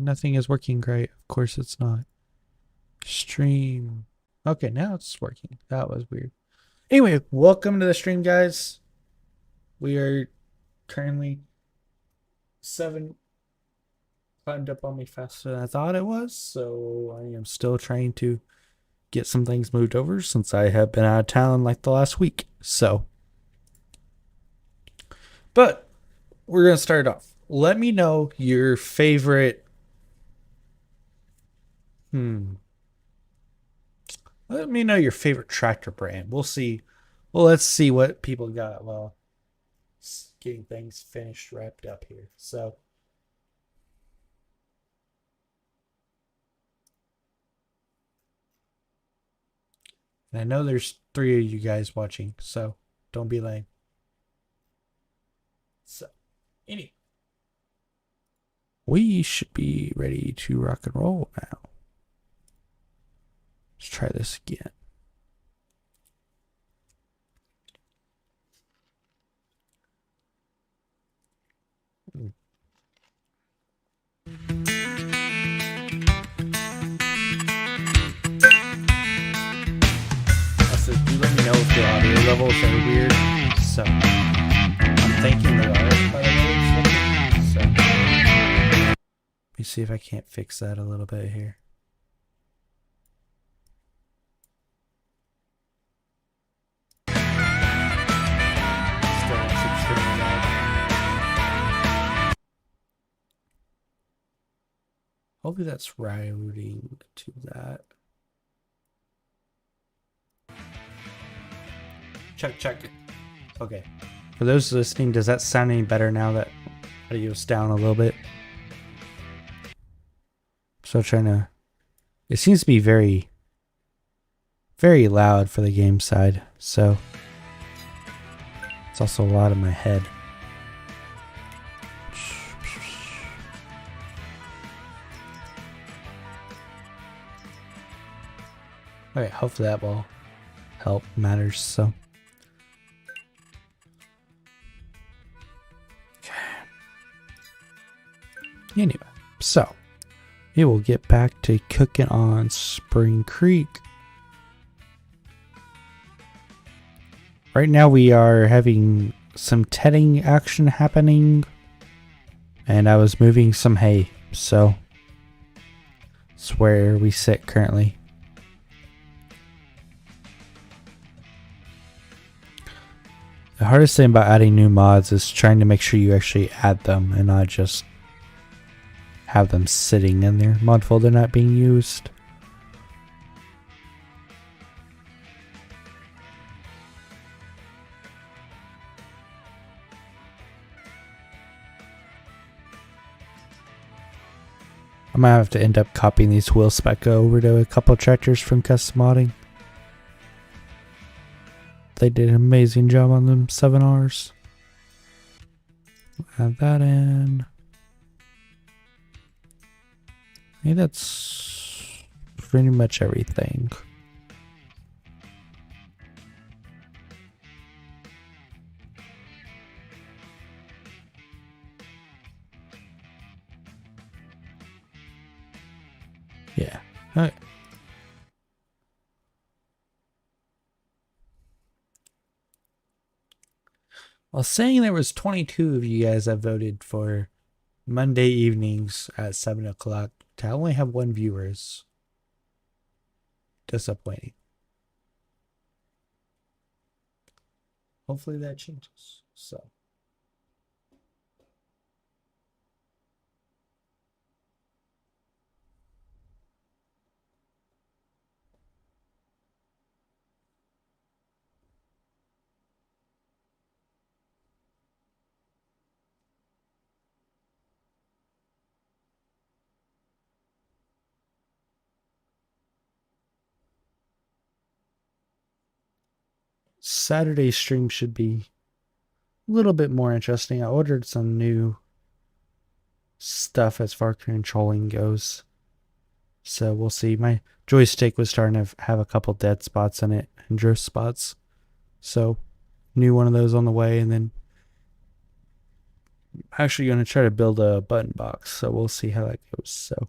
Nothing is working great. Of course it's not. Stream. Okay, now it's working. That was weird. Anyway, welcome to the stream, guys. We are currently 7 climbed up on me faster than I thought it was, so I am still trying to get some things moved over since I have been out of town like the last week. But we're gonna start off. Let me know your favorite. Let me know your favorite tractor brand. We'll see. Well, let's see what people got while getting things finished, wrapped up here. So. And I know there's 3 of you guys watching, so don't be lame. So, anyway, we should be ready to rock and roll now. Let's try this again. Also, do let me know if the audio levels are weird. So, I'm thinking they are, by the way. So, let me see if I can't fix that a little bit here. Hopefully that's routing to that. Check. Okay. For those listening, does that sound any better now that audio's down a little bit? So trying to... It seems to be very, very loud for the game side. So it's also a lot in my head. Alright, hopefully that will help matters. So anyway, so we will get back to cooking on Spring Creek. Right now we are having some tedding action happening, and I was moving some hay, so it's where we sit currently. The hardest thing about adding new mods is trying to make sure you actually add them and not just have them sitting in their mod folder not being used. I might have to end up copying these wheel spec over to a couple tractors from custom modding. They did an amazing job on them 7Rs. Add that in. I think that's pretty much everything. Yeah. All right. I was saying there was 22 of you guys that voted for Monday evenings at 7 o'clock to only have 1 viewer is disappointing. Hopefully that changes. So. Saturday's stream should be a little bit more interesting. I ordered some new stuff as far as controlling goes. So we'll see. My joystick was starting to have a couple dead spots in it and drift spots. So new one of those on the way, and then actually going to try to build a button box, so we'll see how that goes. So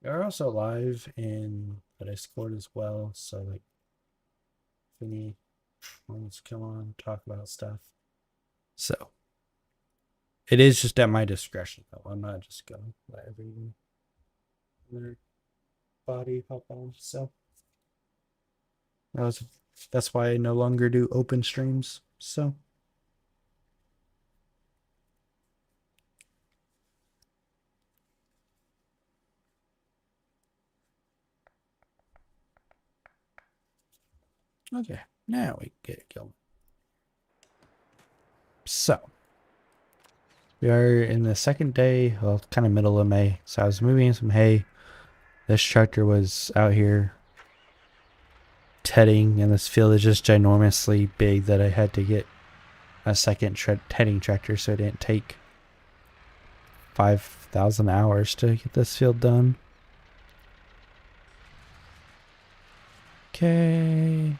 we are also live in the Discord as well, so like if any wants to come on talk about stuff. So it is just at my discretion though. I'm not just going to let every body hop on. So that's why I no longer do open streams. So okay, now we get it going. So we are in the second day, well, kind of middle of May. So I was moving some hay. This tractor was out here tedding, and this field is just ginormously big that I had to get a second tedding tractor, so it didn't take 5,000 hours to get this field done. Okay.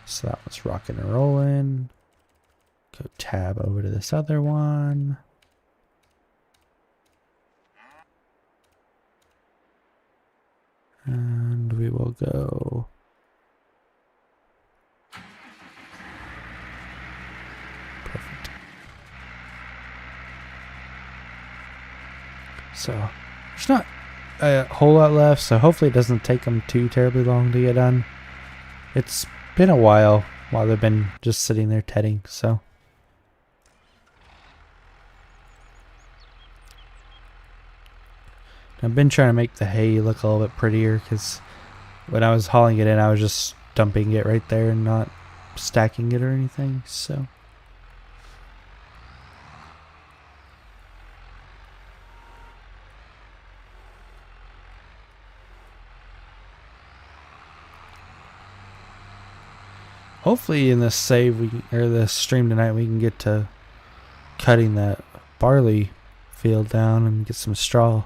So that was rocking and rolling. Go tab over to this other one. And we will go. Perfect. So there's not a whole lot left, so hopefully it doesn't take them too terribly long to get done. It's been a while they've been just sitting there tedding, so. I've been trying to make the hay look a little bit prettier because when I was hauling it in, I was just dumping it right there and not stacking it or anything, so. Hopefully in this this stream tonight we can get to cutting that barley field down and get some straw.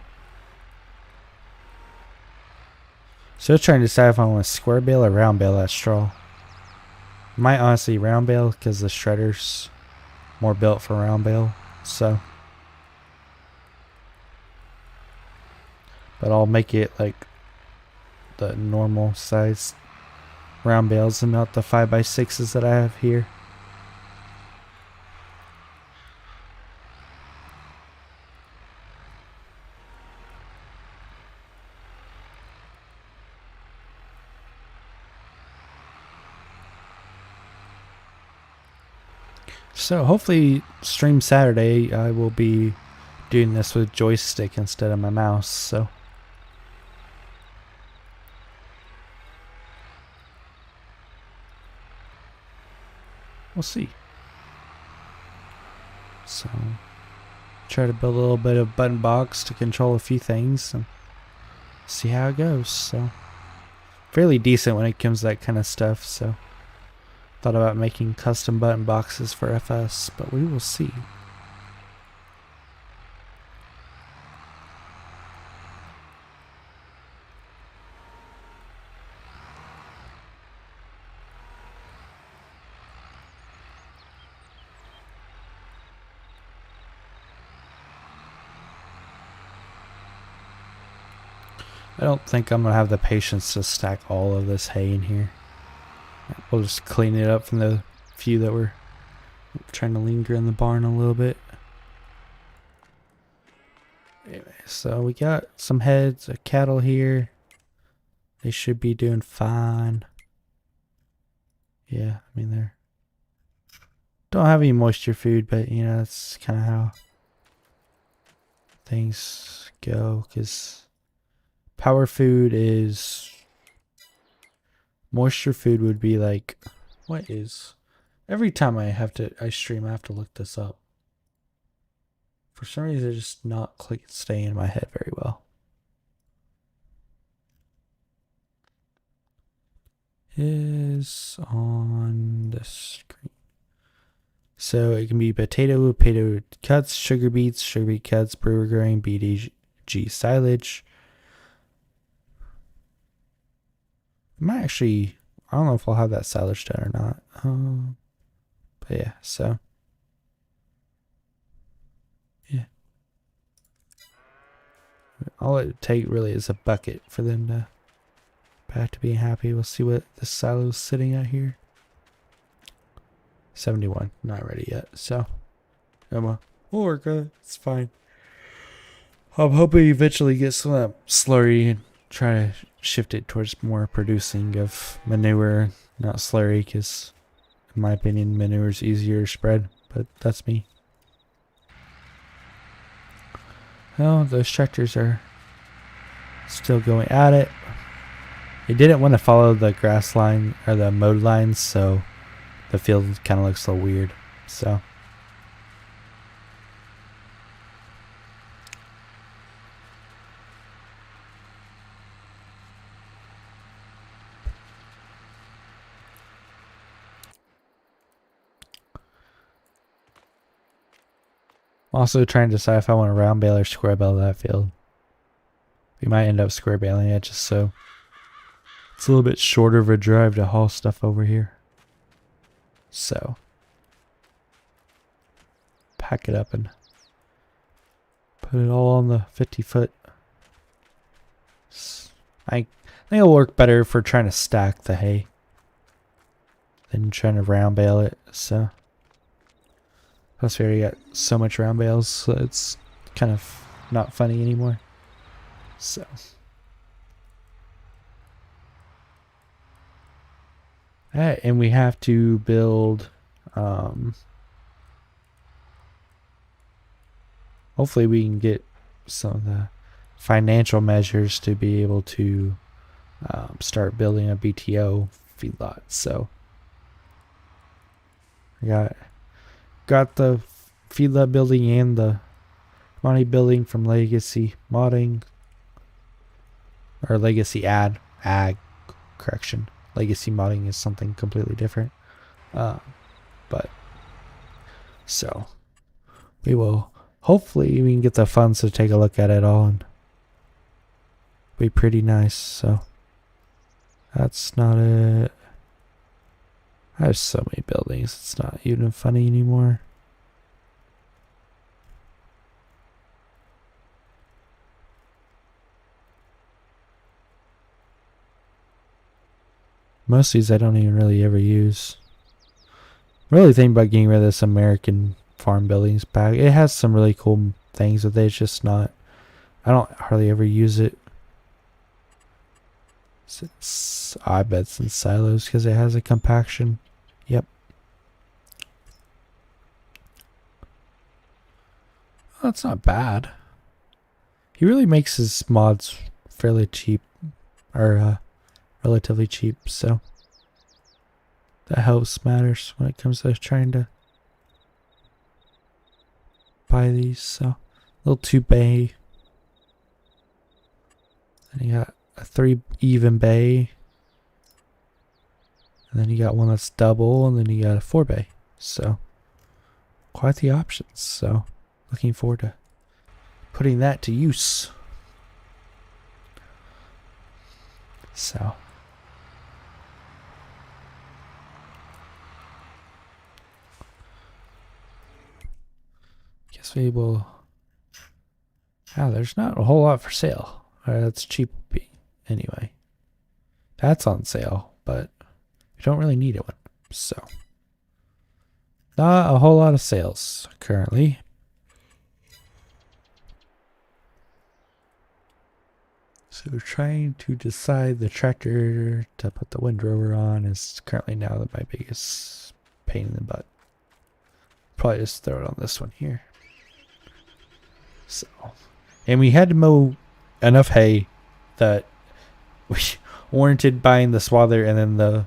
Still trying to decide if I want to square bale or round bale that straw. Might honestly round bale because the shredder's more built for round bale, so. But I'll make it like the normal size round bales and not the 5x6s that I have here. So hopefully stream Saturday I will be doing this with joystick instead of my mouse, so. We'll see. So try to build a little bit of button box to control a few things and see how it goes. So fairly decent when it comes to that kind of stuff, so thought about making custom button boxes for FS, but we will see. I don't think I'm going to have the patience to stack all of this hay in here. We'll just clean it up from the few that were trying to linger in the barn a little bit. Anyway, so we got some heads of cattle here. They should be doing fine. Yeah, I mean they're don't have any moisture food, but you know that's kind of how things go, because power food is moisture food would be like, what is, every time I stream I have to look this up. For some reason it's just not staying in my head very well. is on the screen. So it can be potato cuts, sugar beet cuts, brewer grain, BDG silage. Might actually, I don't know if I'll have that silage done or not. But yeah, so yeah, all it take really is a bucket for them to back to being happy. We'll see what the silo's sitting at here. 71, not ready yet. So, we'll work on it. It's fine. I'm hoping eventually get some of that slurry and try to shift it towards more producing of manure, not slurry, because in my opinion, manure is easier to spread, but that's me. Oh, those tractors are still going at it. They didn't want to follow the grass line or the mowed lines, so the field kind of looks a little weird. So I'm also trying to decide if I want to round bale or square bale that field. We might end up square baling it just so it's a little bit shorter of a drive to haul stuff over here. So pack it up and put it all on the 50-foot. I think it'll work better for trying to stack the hay than trying to round bale it. So plus we already got so much round bales, so it's kind of not funny anymore. So alright, and we have to build hopefully we can get some of the financial measures to be able to start building a BTO feedlot. So I got the feedlot building and the money building from Legacy Modding, or Legacy Ag correction. Legacy Modding is something completely different. But so we will hopefully we can get the funds to take a look at it all and be pretty nice. So that's not it. I have so many buildings, it's not even funny anymore. Most of these I don't even really ever use. I'm really thinking about getting rid of this American farm buildings pack. It has some really cool things, but it's just not, I don't hardly ever use it. I bet it's in silos because it has a compaction. Yep. Oh, that's not bad. He really makes his mods fairly cheap, or relatively cheap, so that helps matters when it comes to trying to buy these. So little 2 bay, then you got a 3 even bay, and then you got one that's double, and then you got a 4 bay. So quite the options. So looking forward to putting that to use. So guess we will. There's not a whole lot for sale. That's cheap anyway. That's on sale, but we don't really need it one. So not a whole lot of sales currently. So we're trying to decide the tractor to put the windrower on is currently now my biggest pain in the butt. Probably just throw it on this one here. So, and we had to mow enough hay that we warranted buying the swather and then the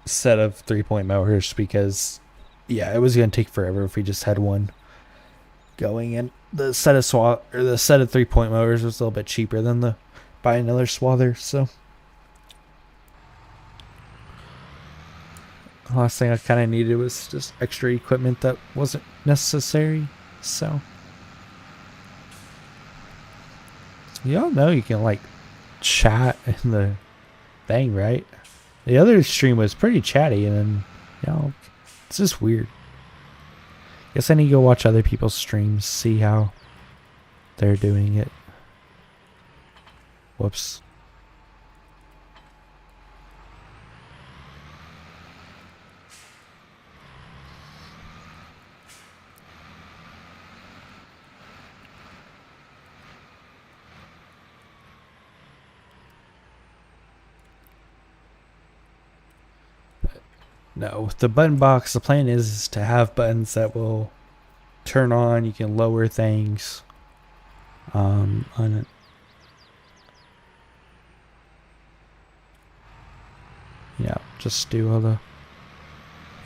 set of 3-point mowers, because yeah, it was going to take forever if we just had one going, and the set of 3-point mowers was a little bit cheaper than the buy another swather. So The last thing I kind of needed was just extra equipment that wasn't necessary. So, y'all know you can like chat in the thing, right? The other stream was pretty chatty, and then, it's just weird. Guess I need to go watch other people's streams, see how they're doing it. Whoops. No, with the button box, the plan is to have buttons that will turn on. You can lower things. On it. Yeah, just do all the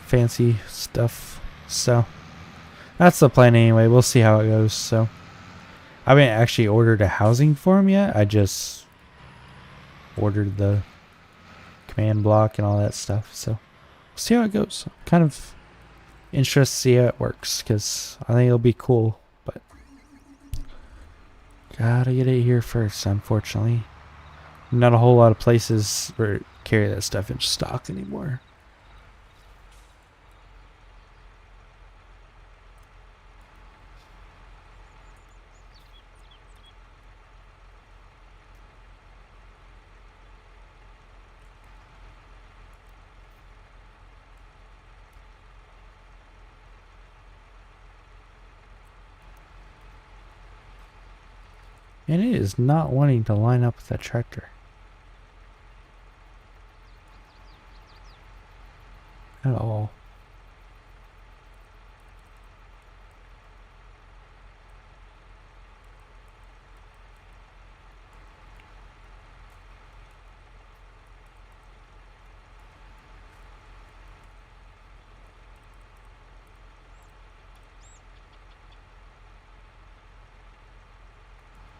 fancy stuff. So that's the plan anyway. We'll see how it goes. So I haven't actually ordered a housing for him yet. I just ordered the command block and all that stuff. So we'll see how it goes. I'm kind of interested to see how it works, because I think it'll be cool. But gotta get it here first, unfortunately. Not a whole lot of places where carry that stuff in stock anymore. And it is not wanting to line up with that tractor at all.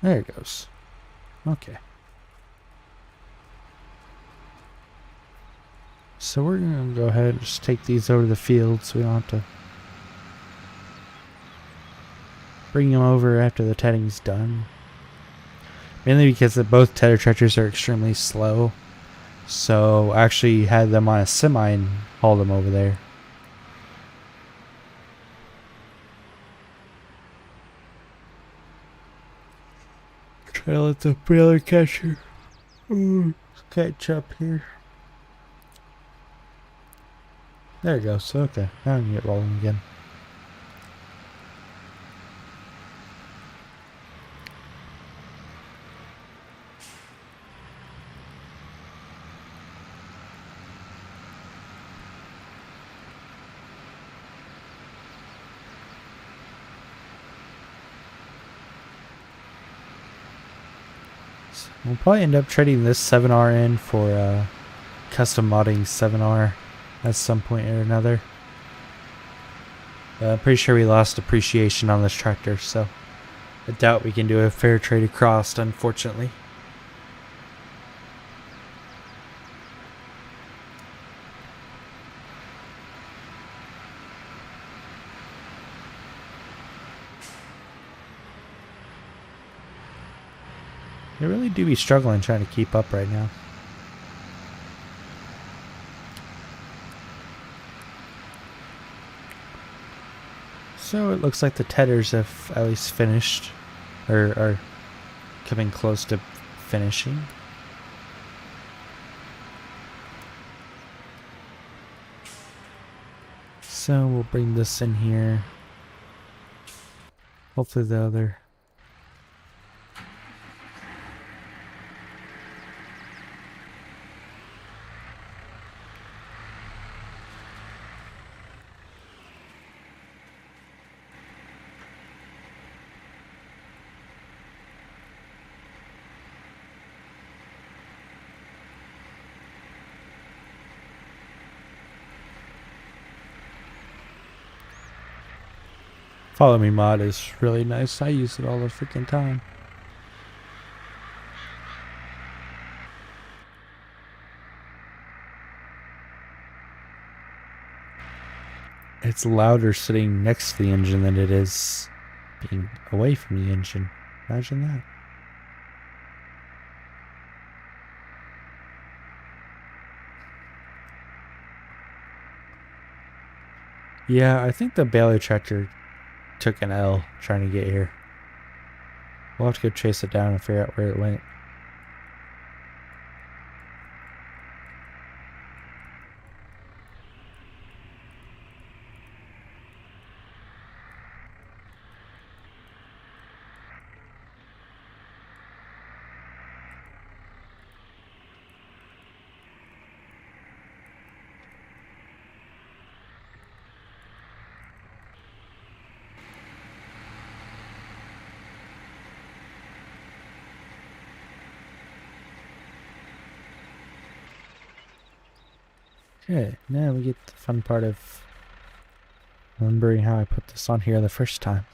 There it goes. Okay. So we're going to go ahead and just take these over to the field so we don't have to bring them over after the tedding's done. Mainly because both tedder tractors are extremely slow. So I actually had them on a semi and hauled them over there. Try to let the trailer catcher catch up here. There it goes. Okay, now I can get rolling again. So we'll probably end up trading this 7R in for custom modding 7R at some point or another. I'm pretty sure we lost appreciation on this tractor, so I doubt we can do a fair trade across, unfortunately. They really do be struggling trying to keep up right now. So it looks like the tedders have at least finished, or are coming close to finishing. So we'll bring this in here. Hopefully the other... Follow Me mod is really nice. I use it all the freaking time. it's louder sitting next to the engine than it is being away from the engine. Imagine that. Yeah, I think the Bailey tractor took an L trying to get here. We'll have to go chase it down and figure out where it went. Okay, now we get the fun part of remembering how I put this on here the first time.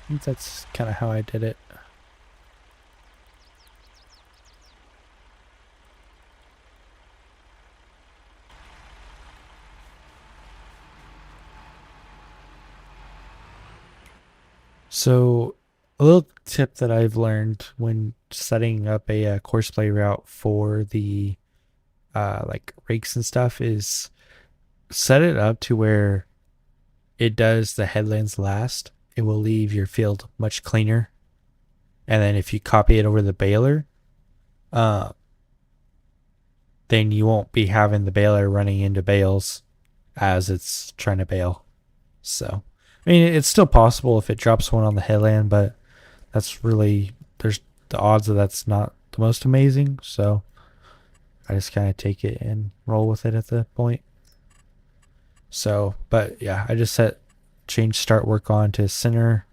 I think that's kind of how I did it. So, a little tip that I've learned when setting up a course play route for the like rakes and stuff is set it up to where it does the headlands last. It will leave your field much cleaner. And then if you copy it over the baler, then you won't be having the baler running into bales as it's trying to bale. So, I mean, it's still possible if it drops one on the headland, but that's really, there's the odds that that's not the most amazing. So I just kind of take it and roll with it at the point. So, but yeah, I just change start work on to center.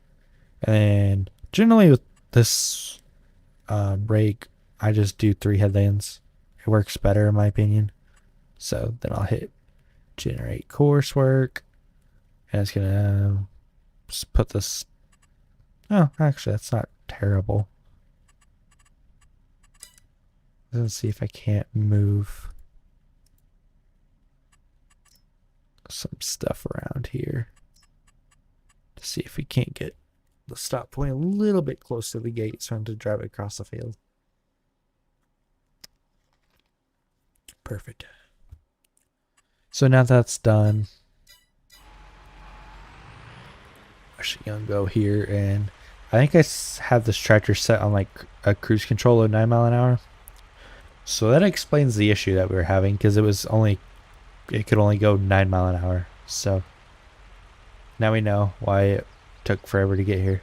And generally with this rake, I just do 3 headlands. It works better in my opinion. So then I'll hit generate coursework. And it's gonna just put this. Oh, actually, that's not terrible. Let's see if I can't move some stuff around here to see if we can't get the stop point a little bit close to the gate so I have to drive it across the field. Perfect. So now that's done, actually gonna go here, and I think I have this tractor set on like a cruise control of 9 miles an hour. So that explains the issue that we were having, because it could only go 9 miles an hour. So now we know why it took forever to get here.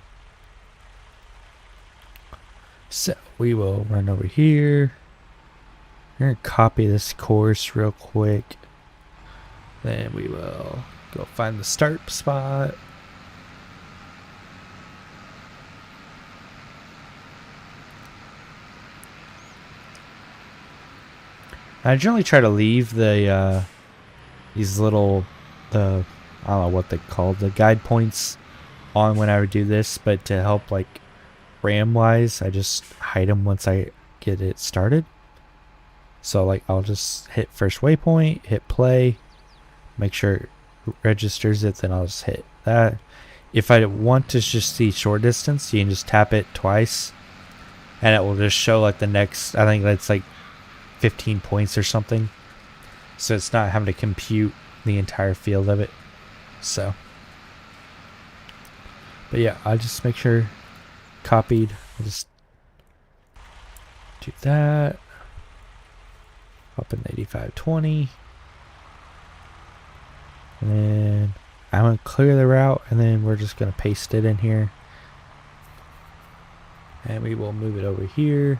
So we will run over here. We're gonna copy this course real quick. Then we will go find the start spot. I generally try to leave the these little I don't know what they're called, the guide points on when I would do this, but to help like RAM wise, I just hide them once I get it started. So like I'll just hit first waypoint, hit play, make sure it registers it, then I'll just hit that. If I want to just see short distance, you can just tap it twice and it will just show like the next, I think that's like 15 points or something. So it's not having to compute the entire field of it. So, but yeah, I'll just make sure copied. I'll just do that. Up in 8520. And then I'm going to clear the route, and then we're just going to paste it in here. And we will move it over here.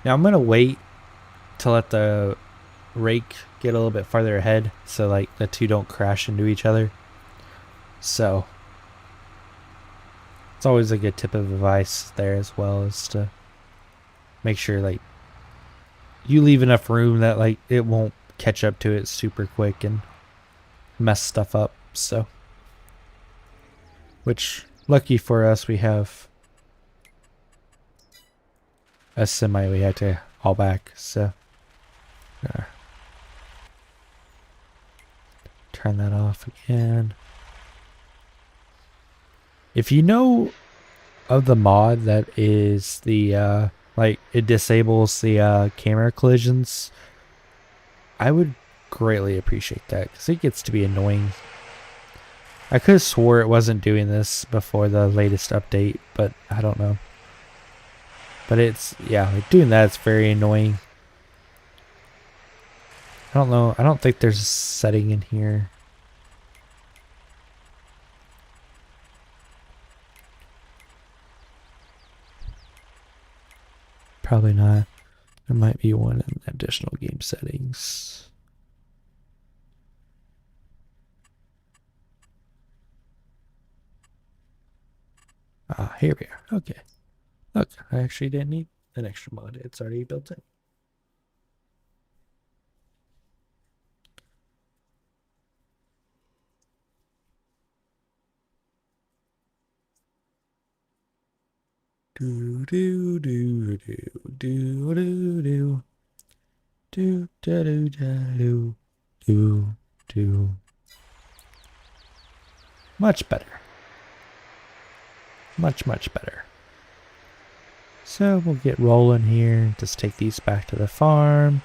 Now I'm going to wait to let the rake get a little bit farther ahead so like the two don't crash into each other. So it's always a good tip of advice there as well, is to make sure like you leave enough room that like it won't catch up to it super quick and mess stuff up. So, which lucky for us, we have a semi we had to haul back. So, turn that off again. If you know of the mod that is the like it disables the camera collisions, I would greatly appreciate that because it gets to be annoying. I could have swore it wasn't doing this before the latest update, but I don't know. But it's, yeah, like doing that, it's very annoying. I don't know. I don't think there's a setting in here. Probably not. There might be one in additional game settings. Ah, here we are. Okay. Look, I actually didn't need an extra mod. It's already built in. Do do do do do do do do do do do do. Much better. Much better. So we'll get rolling here. Just take these back to the farm.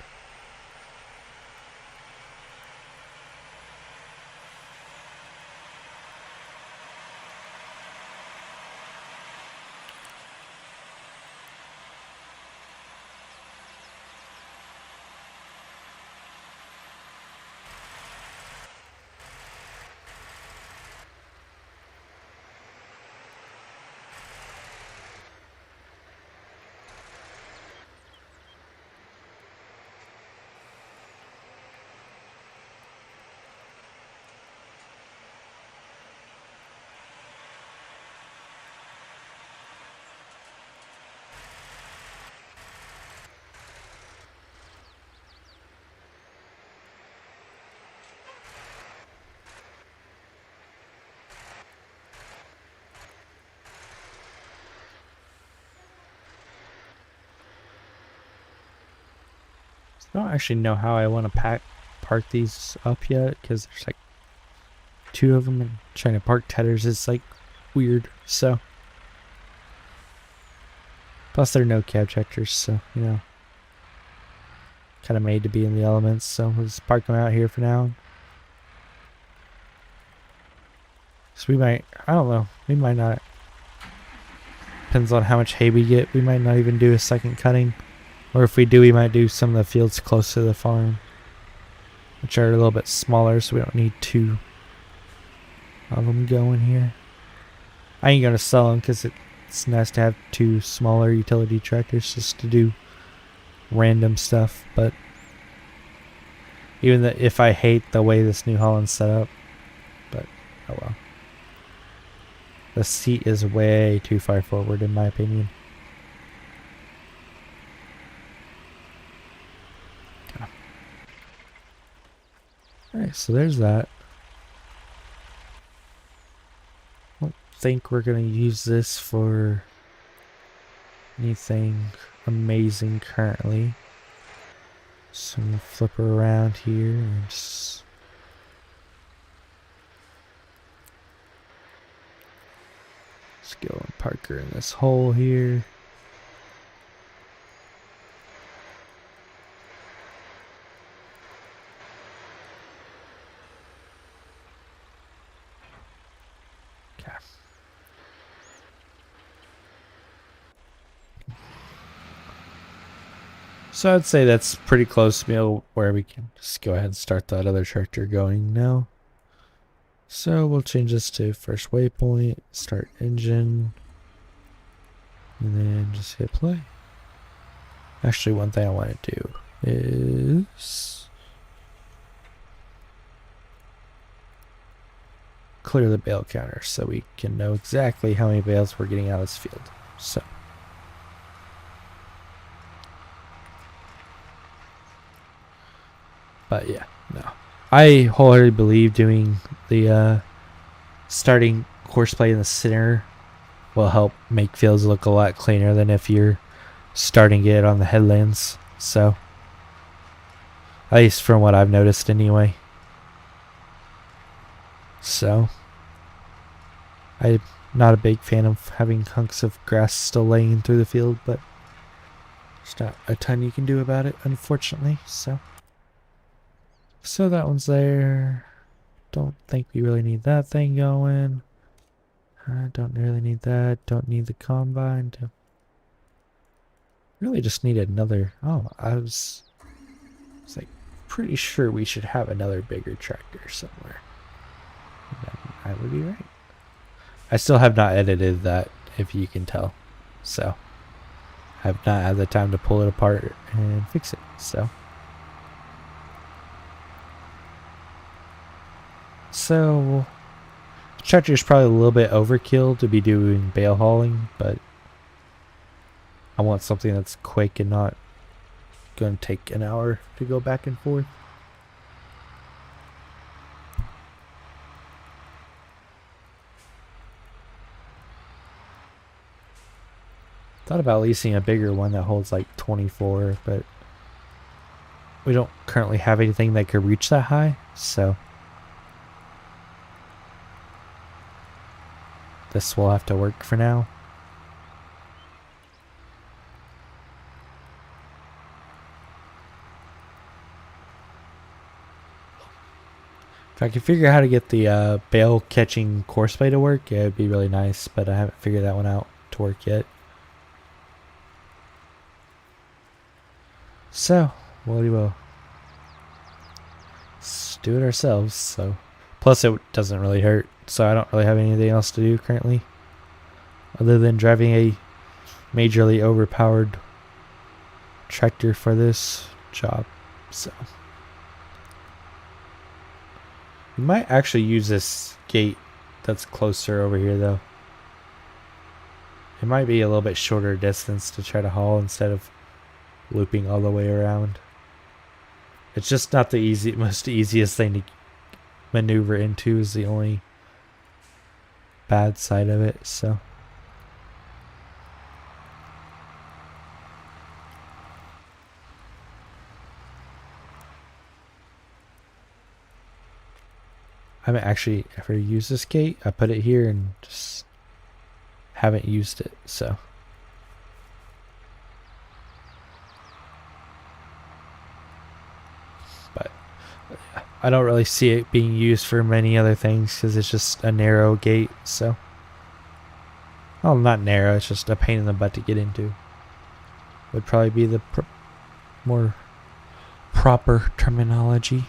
I don't actually know how I want to park these up yet because there's like 2 of them and trying to park tethers is like weird. So plus they're no cab tractors, so you know, kind of made to be in the elements. So we'll just park them out here for now. So we might, I don't know, we might not. Depends on how much hay we get. We might not even do a second cutting. Or if we do, we might do some of the fields close to the farm, which are a little bit smaller, so we don't need 2 of them going here. I ain't gonna sell them because it's nice to have 2 smaller utility tractors just to do random stuff. But even if I hate the way this New Holland's set up, but oh well. The seat is way too far forward in my opinion. Alright, so there's that. I don't think we're going to use this for anything amazing currently. So I'm going to flip her around here and just... Let's go and park her in this hole here. So I'd say that's pretty close to where we can just go ahead and start that other tractor going now. So we'll change this to first waypoint, start engine, and then just hit play. Actually, one thing I want to do is clear the bale counter so we can know exactly how many bales we're getting out of this field. So But yeah, no. I wholeheartedly believe doing the starting horseplay in the center will help make fields look a lot cleaner than if you're starting it on the headlands. So, at least from what I've noticed anyway. So, I'm not a big fan of having hunks of grass still laying through the field, but there's not a ton you can do about it, unfortunately. So that one's there. Don't think we really need that thing going. I don't really need that. Don't need the combine. Really just need another. Oh, I was like pretty sure we should have another bigger tractor somewhere. Then I would be right. I still have not edited that, if you can tell. So, I have not had the time to pull it apart and fix it. So, tractor is probably a little bit overkill to be doing bale hauling, but I want something that's quick and not going to take an hour to go back and forth. Thought about leasing a bigger one that holds like 24, but we don't currently have anything that could reach that high, so this will have to work for now. If I could figure out how to get the bale catching courseplay to work, yeah, it'd be really nice, but I haven't figured that one out to work yet. So, we will do it ourselves. So, plus it doesn't really hurt, so I don't really have anything else to do currently, other than driving a majorly overpowered tractor for this job. So, we might actually use this gate that's closer over here, though. It might be a little bit shorter distance to try to haul instead of looping all the way around. It's just not the most easiest thing to maneuver into, is the only bad side of it. So I haven't actually ever used this gate. I put it here and just haven't used it. So I don't really see it being used for many other things because it's just a narrow gate. So, well, not narrow, it's just a pain in the butt to get into. Would probably be the more proper terminology.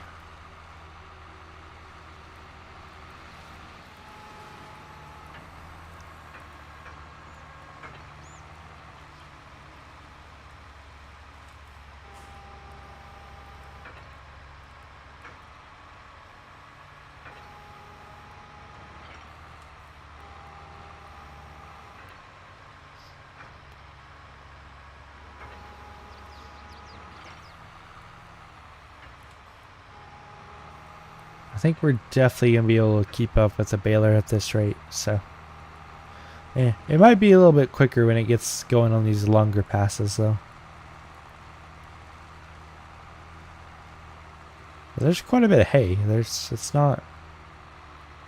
I think we're definitely going to be able to keep up with the baler at this rate, so. Yeah, it might be a little bit quicker when it gets going on these longer passes, though. There's quite a bit of hay. It's not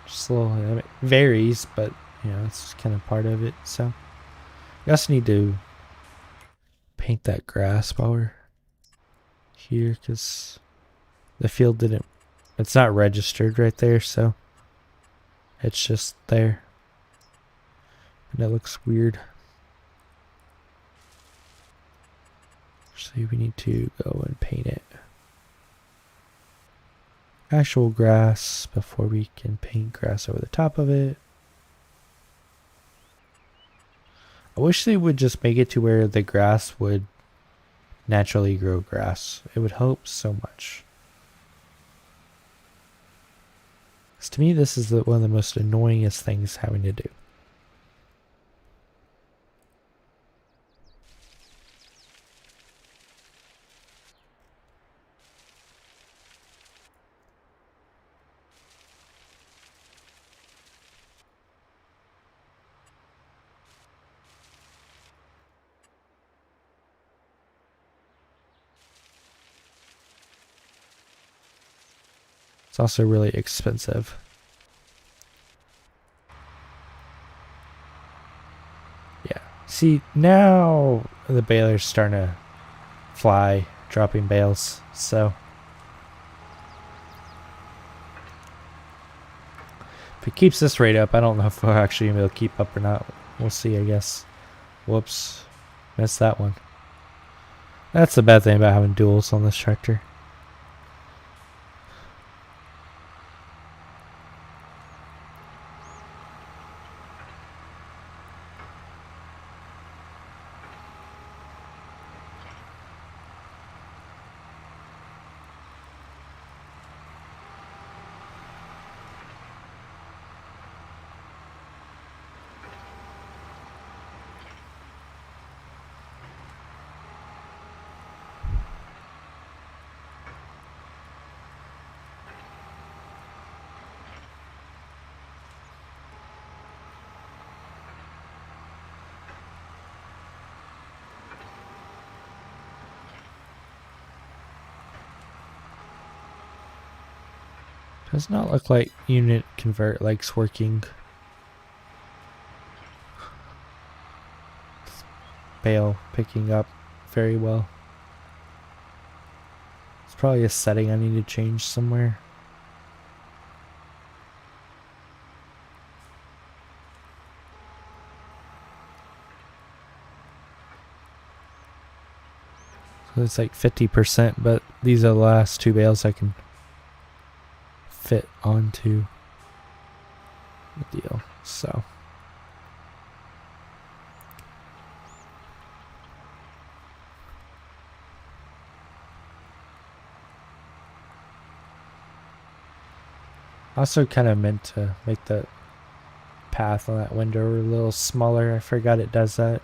just a little, I mean, it varies, but, you know, it's kind of part of it, so. We also need to paint that grass while we're here, because the field didn't, it's not registered right there, so it's just there. And it looks weird. So we need to go and paint it. Actual grass before we can paint grass over the top of it. I wish they would just make it to where the grass would naturally grow grass. It would help so much. Because to me, this is one of the most annoyingest things having to do. It's also really expensive. Yeah. See, now the baler's starting to fly, dropping bales. So if it keeps this rate up, I don't know if we're actually going to be able to keep up or not. We'll see, I guess. Whoops. Missed that one. That's the bad thing about having duals on this tractor. Does not look like unit convert likes working. Bale picking up very well. It's probably a setting I need to change somewhere. So it's like 50%, but these are the last two bales I can fit onto the deal. So also kind of meant to make the path on that window a little smaller. I forgot it does that.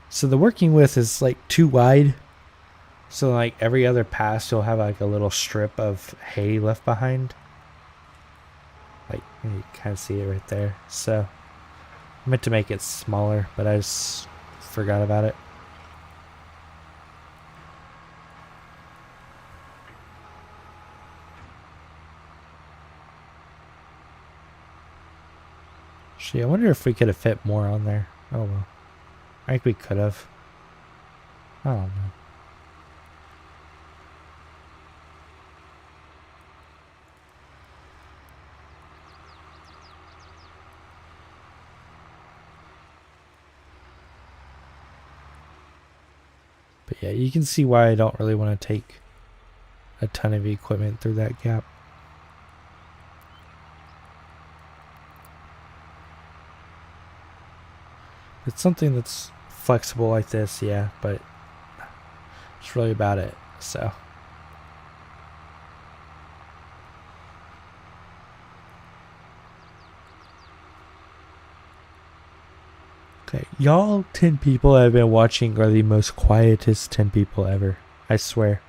So the working width is like too wide. So like every other pass you'll have like a little strip of hay left behind. Like you kind of see it right there. So I meant to make it smaller, but I just forgot about it. Gee, I wonder if we could have fit more on there. Oh well. I think we could have. I don't know. But yeah, you can see why I don't really want to take a ton of equipment through that gap. It's something that's flexible like this, yeah, but it's really about it, so. Okay, y'all 10 people I've been watching are the most quietest 10 people ever. I swear.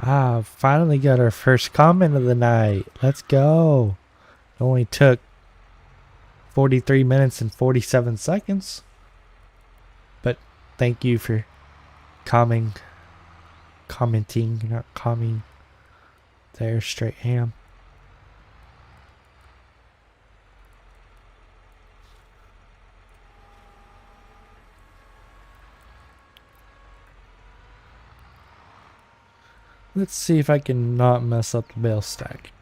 Ah, finally got our first comment of the night. Let's go. It only took 43 minutes and 47 seconds. But thank you for commenting, not commenting there, straight ham. Let's see if I can not mess up the bale stack.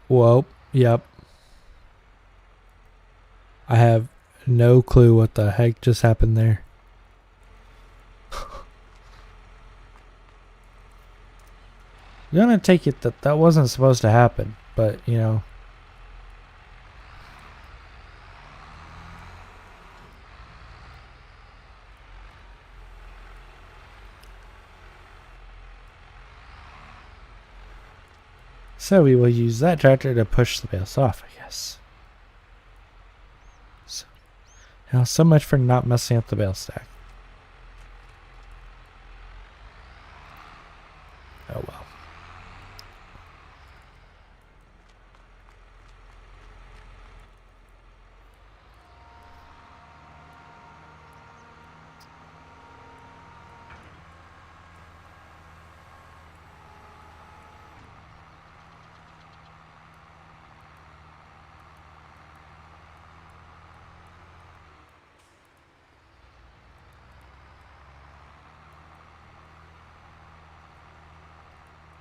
Whoa, yep. I have no clue what the heck just happened there. I'm gonna take it that that wasn't supposed to happen, but you know. So we will use that tractor to push the bales off, I guess. So, now, so much for not messing up the bale stack. Oh well.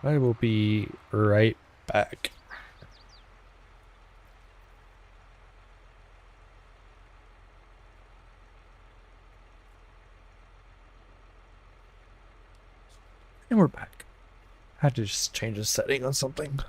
I will be right back. And we're back. I had to just change the setting on something.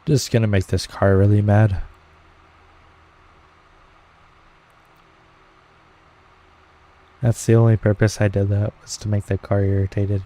Just gonna make this car really mad. That's the only purpose I did that, was to make the car irritated.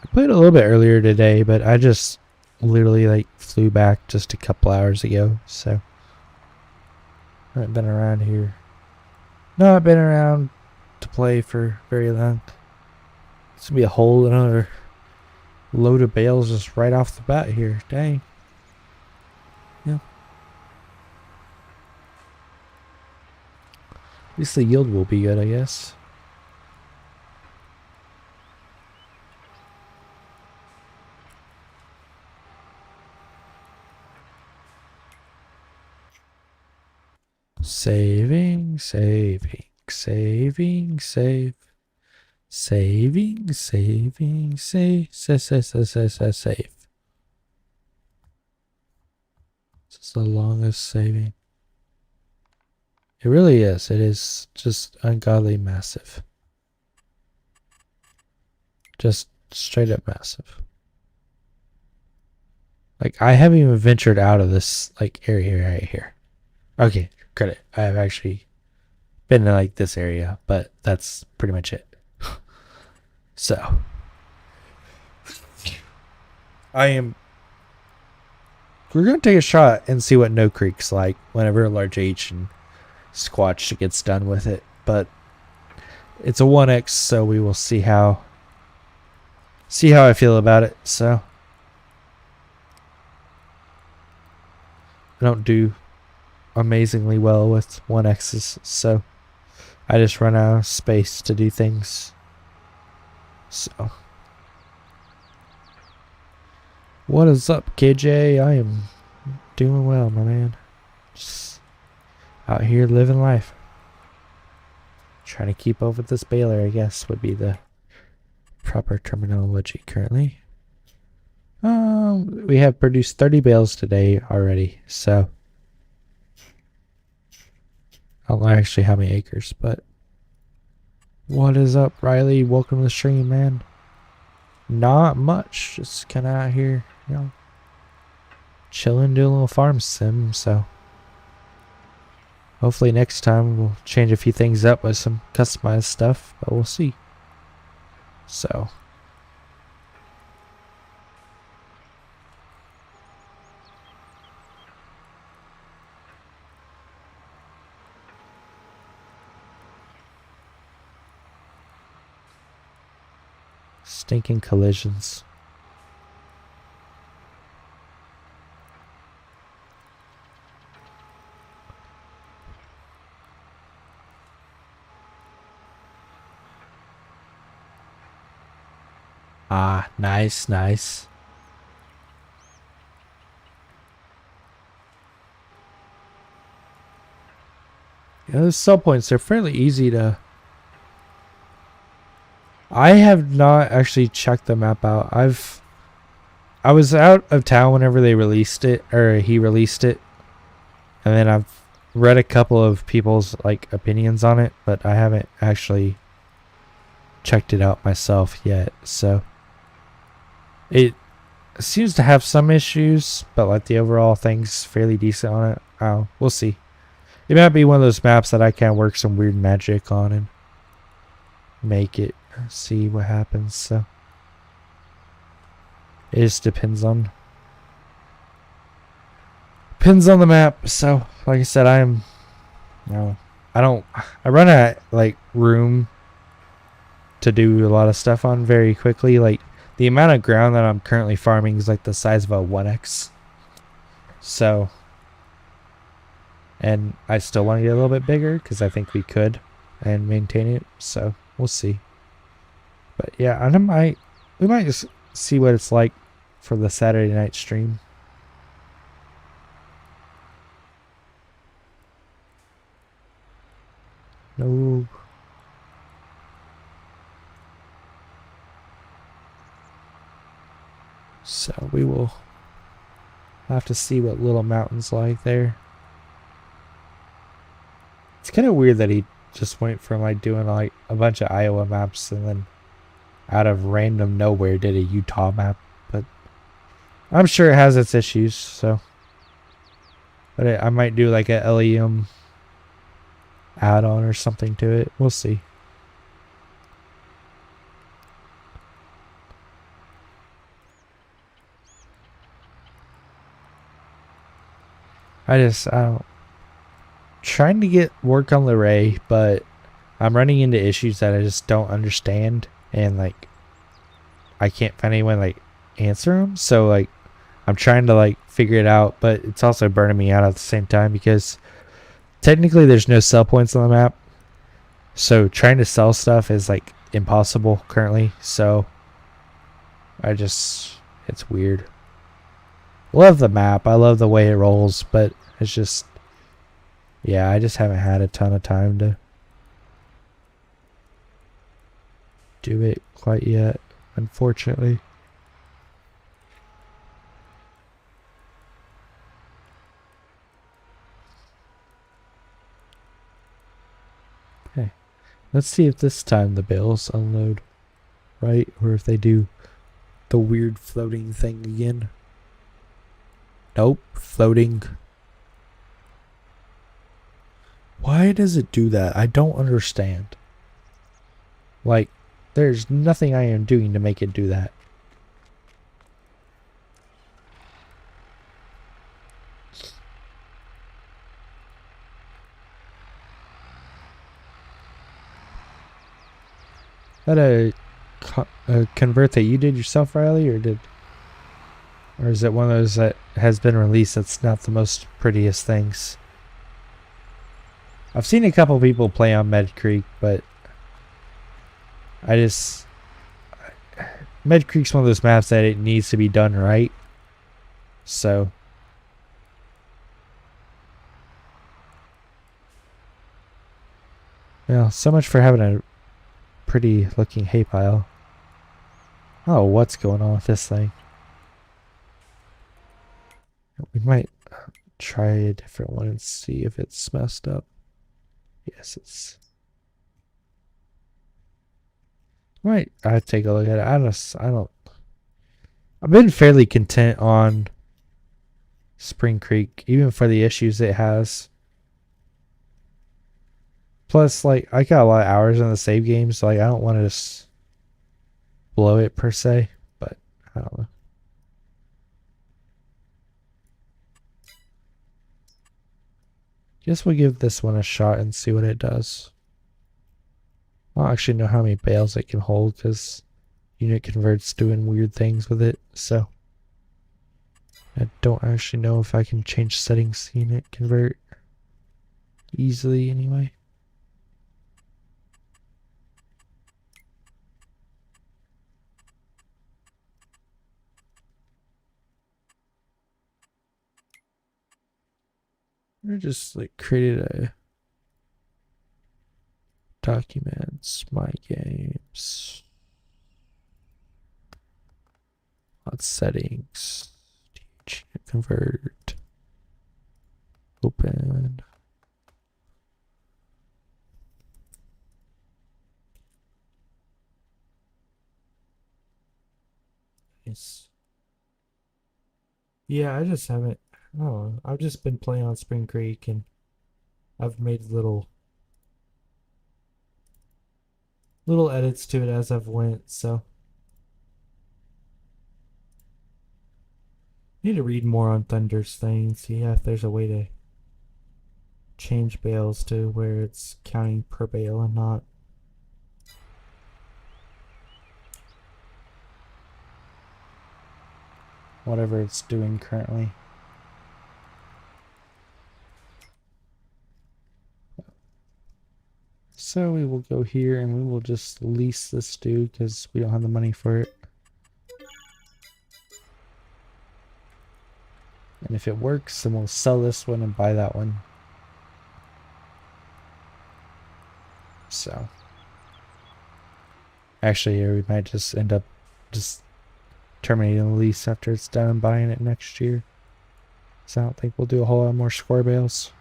I played a little bit earlier today, but I just literally like flew back just a couple hours ago, so I haven't been around here. No, I've been around to play for very long. It's gonna be a whole another load of bales just right off the bat here. Dang. Yeah. At least the yield will be good, I guess. Saving, saving, saving, save. Saving, saving, save, save. This is the longest saving. It really is. It is just ungodly massive. Just straight up massive. Like, I haven't even ventured out of this like area right here. Okay, credit. I have actually been in like this area, but that's pretty much it. So we're gonna take a shot and see what No Creek's like whenever Large H and Squatch gets done with it. But it's a 1X, so we will see how I feel about it. So I don't do amazingly well with 1Xs, so I just run out of space to do things. So what is up, KJ? I am doing well, my man. Just out here living life. Trying to keep up with this baler, I guess, would be the proper terminology currently. We have produced 30 bales today already, so I don't know actually how many acres, but what is up, Riley? Welcome to the stream, man. Not much, just kind of out here, you know, chilling, doing a little farm sim. So hopefully next time we'll change a few things up with some customized stuff, but we'll see. So stinking collisions. Ah, nice, nice. Yeah, those sell points, they're fairly easy to... I have not actually checked the map out. I was out of town whenever they released it, or he released it, and then I've read a couple of people's like opinions on it, but I haven't actually checked it out myself yet. So it seems to have some issues, but like the overall thing's fairly decent on it. Oh, we'll see. It might be one of those maps that I can work some weird magic on and make it, see what happens. So it just depends on the map. So like I said, no, I run out like room to do a lot of stuff on very quickly. Like the amount of ground that I'm currently farming is like the size of a 1x. So, and I still want to get a little bit bigger because I think we could and maintain it. So we'll see. But yeah, we might just see what it's like for the Saturday night stream. No. So we will have to see what Little Mountain's like there. It's kind of weird that he just went from like doing like a bunch of Iowa maps and then out of random nowhere did a Utah map. But I'm sure it has its issues, so. But I might do like a LEM add-on or something to it. We'll see. I don't trying to get work on Luray, but I'm running into issues that I just don't understand, and like I can't find anyone like answer them. So like I'm trying to like figure it out, but it's also burning me out at the same time because technically there's no sell points on the map. So trying to sell stuff is like impossible currently. So it's weird. Love the map. I love the way it rolls, but it's just, yeah, I just haven't had a ton of time to do it quite yet, unfortunately. Okay, let's see if this time the bales unload right, or if they do the weird floating thing again. Nope, floating. Why does it do that? I don't understand. Like, there's nothing I am doing to make it do that. Is that a convert that you did yourself, Riley, or is it one of those that has been released that's not the most prettiest things? I've seen a couple people play on Med Creek, but Med Creek's one of those maps that it needs to be done right. So yeah, so much for having a pretty looking hay pile. Oh, what's going on with this thing? We might try a different one and see if it's messed up. Yes, it's. Right, I take a look at it. I don't. I've been fairly content on Spring Creek, even for the issues it has. Plus, like, I got a lot of hours in the save game, so like, I don't want to just blow it per se. But I don't know. Guess we'll give this one a shot and see what it does. I don't actually know how many bales it can hold because unit convert's doing weird things with it. So I don't actually know if I can change settings unit convert easily anyway. I just like created a documents, my games, on settings, convert, open. Yes. Yeah, I just haven't. Oh, I've just been playing on Spring Creek and I've made little edits to it as I've went, so I need to read more on Thunder's thing, see if there's a way to change bales to where it's counting per bale and not. Whatever it's doing currently. So we will go here and we will just lease this stew because we don't have the money for it. And if it works, then we'll sell this one and buy that one. So. Actually, yeah, we might just end up just terminating the lease after it's done and buying it next year. So I don't think we'll do a whole lot more square bales.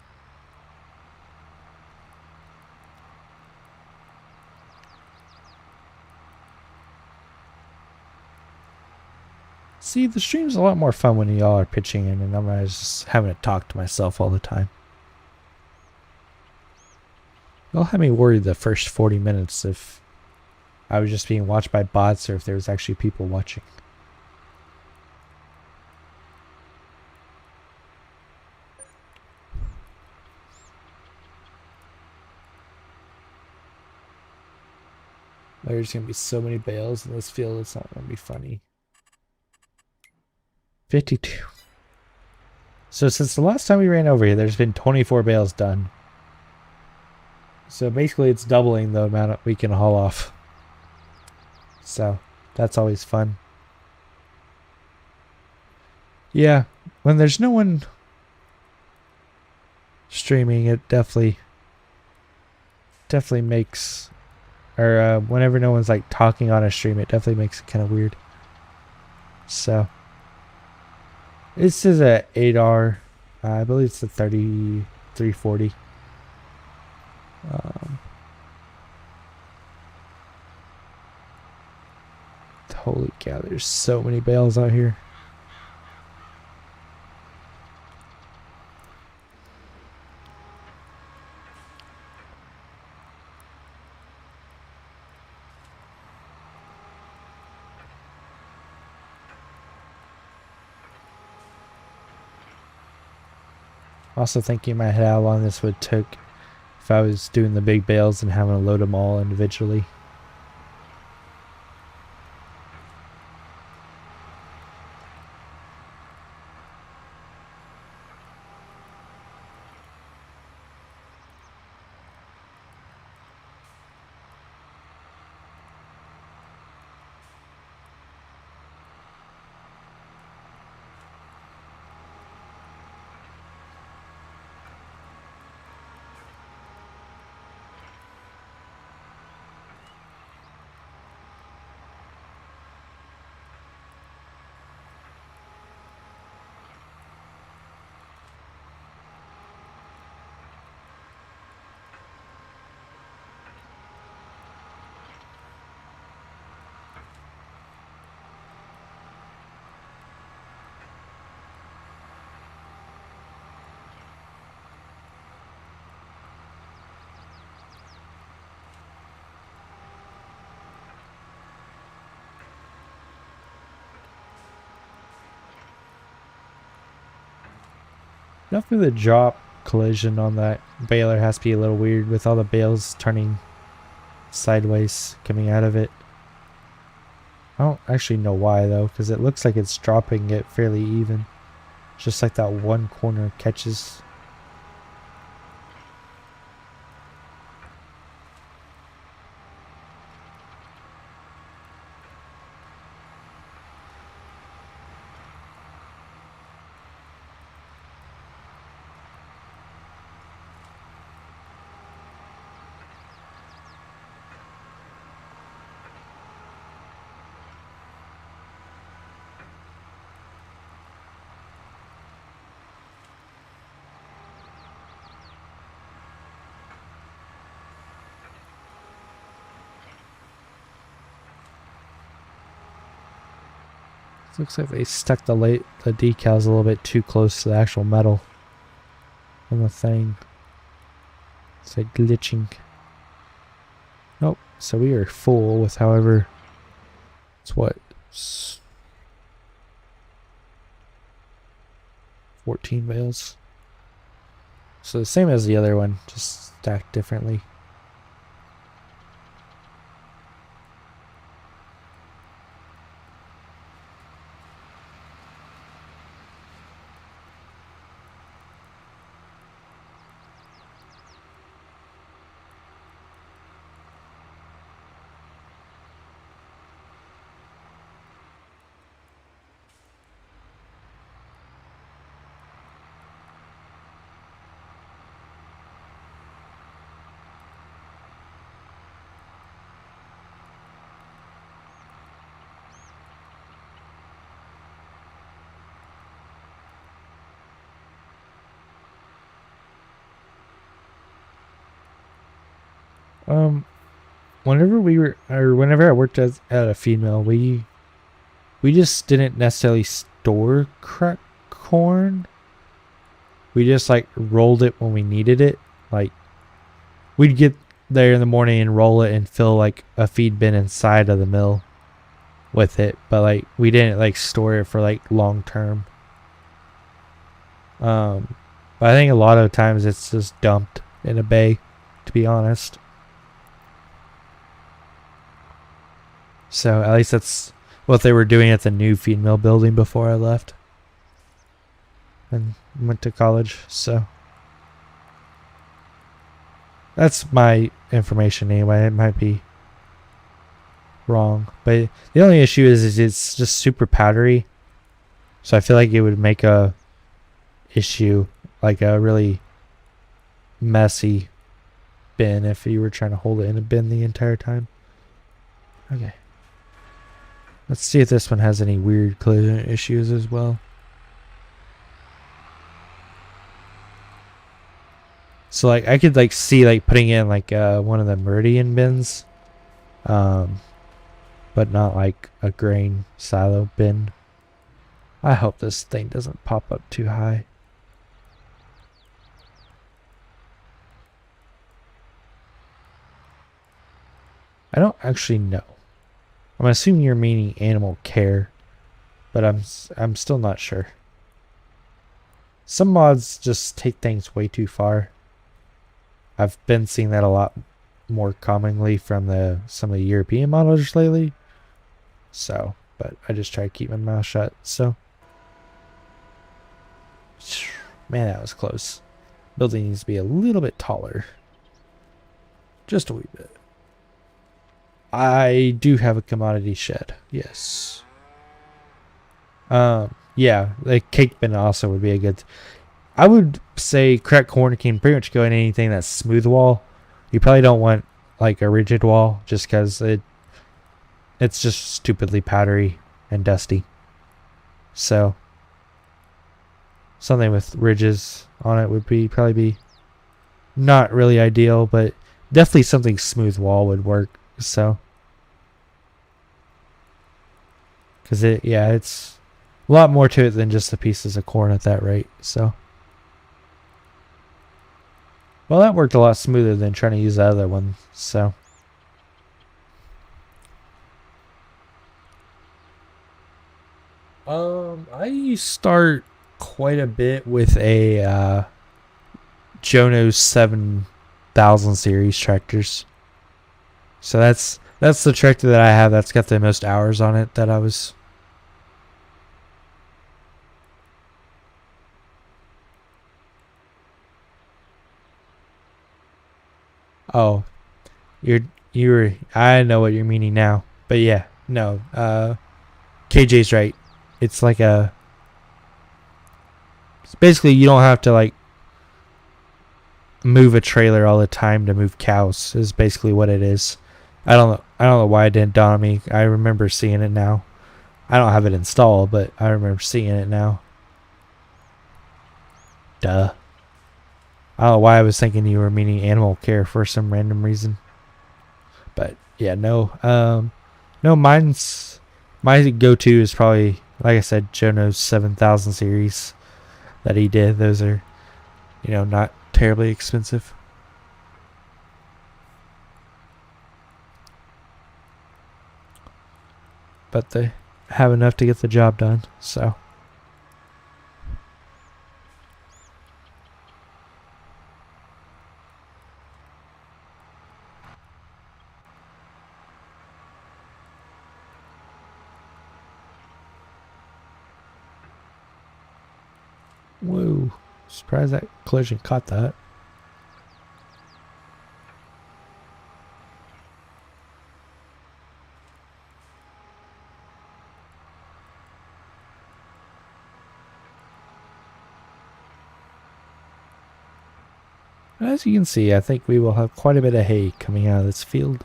See, the stream's a lot more fun when y'all are pitching in and I'm just having to talk to myself all the time. Y'all had me worried the first 40 minutes if I was just being watched by bots or if there was actually people watching. There's going to be so many bales in this field, it's not going to be funny. 52. So since the last time we ran over here, there's been 24 bales done. So basically it's doubling the amount we can haul off. So that's always fun. Yeah, when there's no one streaming, it definitely makes, or whenever no one's like talking on a stream, it definitely makes it kind of weird. So this is a 8R. I believe it's a 3340. Holy cow, there's so many bales out here. Also thinking in my head how long this would take if I was doing the big bales and having to load them all individually. Definitely the drop collision on that baler has to be a little weird with all the bales turning sideways coming out of it. I don't actually know why though, because it looks like it's dropping it fairly even. Just like that one corner catches. Looks like they stuck the decals a little bit too close to the actual metal on the thing. It's like glitching. Nope. So we are full with however. It's what? 14 bales. So the same as the other one, just stacked differently. Whenever I worked at a feed mill, we just didn't necessarily store cracked corn. We just like rolled it when we needed it. Like we'd get there in the morning and roll it and fill like a feed bin inside of the mill with it, but like we didn't like store it for like long term. But I think a lot of times it's just dumped in a bay, to be honest. So at least that's what they were doing at the new feed mill building before I left and went to college. So that's my information anyway. It might be wrong, but the only issue is it's just super powdery. So I feel like it would make a issue, like a really messy bin if you were trying to hold it in a bin the entire time. Okay. Let's see if this one has any weird collision issues as well. So like I could like see like putting in like one of the Meridian bins, but not like a grain silo bin. I hope this thing doesn't pop up too high. I don't actually know. I'm assuming you're meaning animal care, but I'm still not sure. Some mods just take things way too far. I've been seeing that a lot more commonly from some of the European modders lately. So, but I just try to keep my mouth shut. So, man, that was close. Building needs to be a little bit taller. Just a wee bit. I do have a commodity shed. Yes. Yeah, the cake bin also would be a good. I would say cracked corn can pretty much go in anything that's smooth wall. You probably don't want like a rigid wall just because it's just stupidly powdery and dusty. So something with ridges on it would probably be not really ideal, but definitely something smooth wall would work. So, because it's a lot more to it than just the pieces of corn at that rate. So, well, that worked a lot smoother than trying to use that other one. So, I start quite a bit with a Jono 7000 series tractors. So that's the tractor that I have that's got the most hours on it that I was. Oh, I know what you're meaning now. But yeah, no. KJ's right. It's like basically you don't have to like move a trailer all the time to move cows is basically what it is. I don't know why it didn't dawn on me. I remember seeing it now. I don't have it installed, but I remember seeing it now. Duh. I don't know why I was thinking you were meaning animal care for some random reason. But yeah, no. No, my go-to is probably Like I said, Jono's 7000 series that he did, those are, not terribly expensive. But they have enough to get the job done, so. Whoa. Surprised that collision caught that. As you can see, I think we will have quite a bit of hay coming out of this field.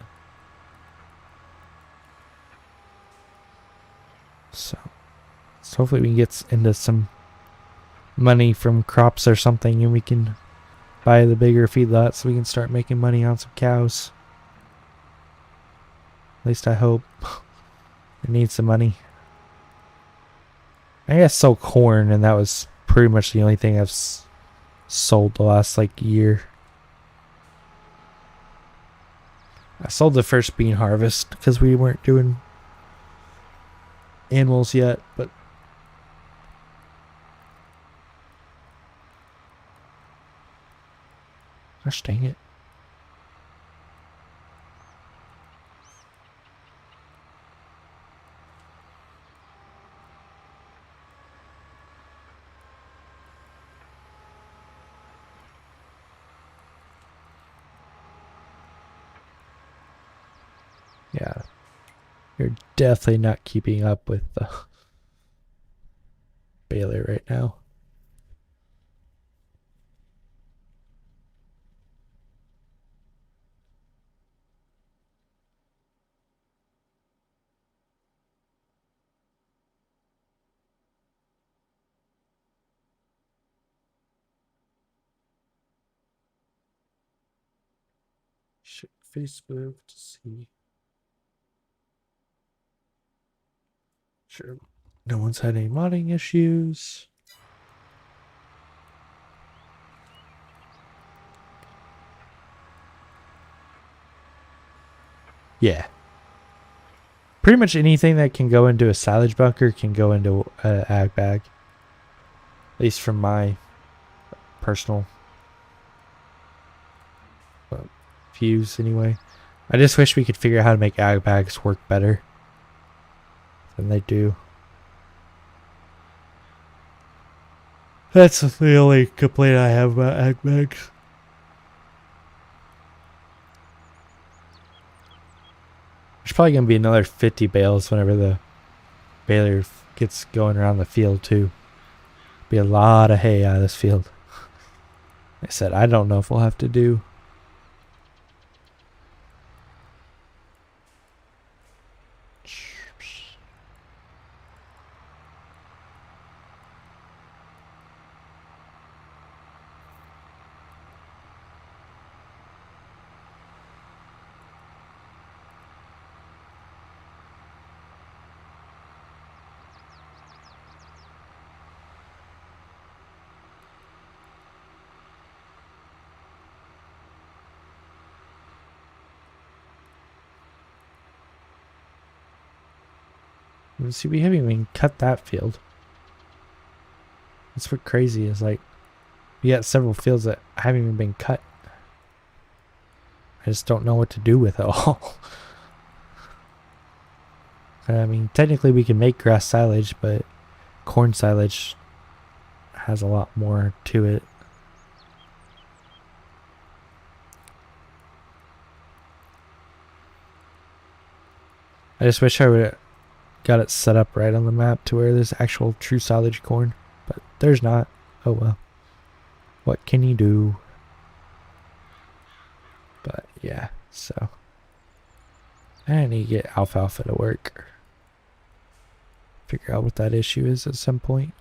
So hopefully we can get into some money from crops or something, and we can buy the bigger feedlot so we can start making money on some cows. At least I hope. I need some money. I guess sold corn, and that was pretty much the only thing I've sold the last year. I sold the first bean harvest because we weren't doing animals yet, but gosh dang it. Yeah. You're definitely not keeping up with the baler right now. Check Facebook to see. Sure. No one's had any modding issues. Yeah. Pretty much anything that can go into a silage bunker can go into an ag bag. At least from my personal views anyway. I just wish we could figure out how to make ag bags work better than they do. That's the only complaint I have about ag bags. There's probably going to be another 50 bales whenever the baler gets going around the field too. Be a lot of hay out of this field. Like I said, I don't know if we'll have to do see, we haven't even cut that field. That's what crazy is. We got several fields that haven't even been cut. I just don't know what to do with it all. I mean, technically we can make grass silage, but corn silage has a lot more to it. I just wish I would have got it set up right on the map to where there's actual true silage corn, but there's not. Oh well. What can you do? But yeah, so I need to get alfalfa to work. Figure out what that issue is at some point.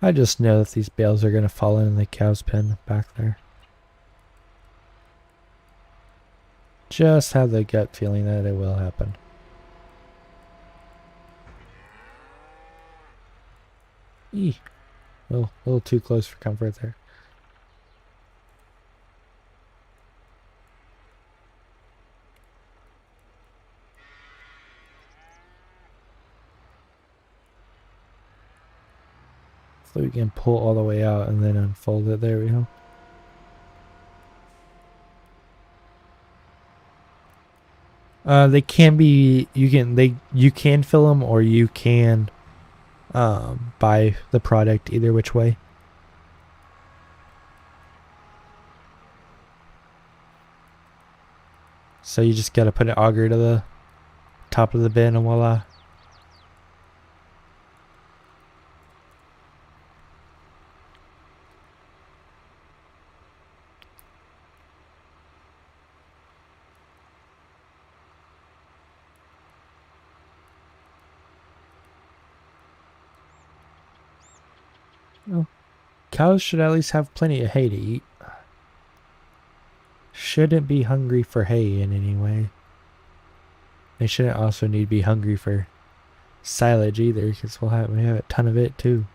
I just know that these bales are going to fall in the cow's pen back there. Just have the gut feeling that it will happen. Eee. A little too close for comfort there. So we can pull all the way out and then unfold it. There we go. They can be, you can fill them or you can buy the product, either which way. So you just gotta put an auger to the top of the bin and voila. Well, cows should at least have plenty of hay to eat. Shouldn't be hungry for hay in any way. They shouldn't also need to be hungry for silage either, because we have a ton of it too.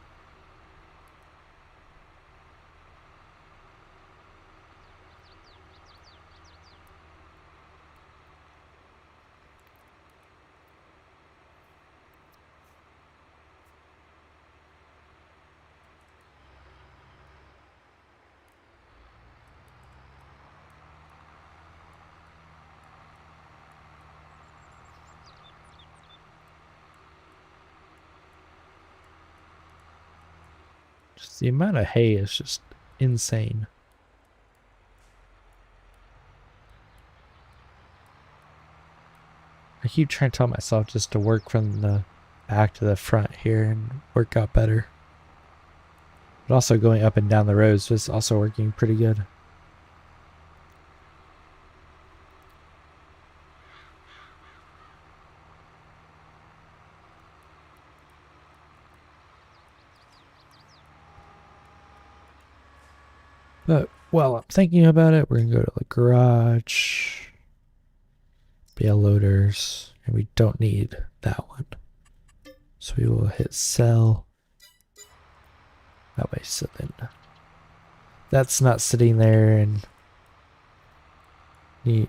Just the amount of hay is just insane. I keep trying to tell myself just to work from the back to the front here and work out better. But also going up and down the roads was also working pretty good. But while I'm thinking about it, we're going to go to the garage. Bale loaders. And we don't need that one. So we will hit sell. That way, so then that's not sitting there and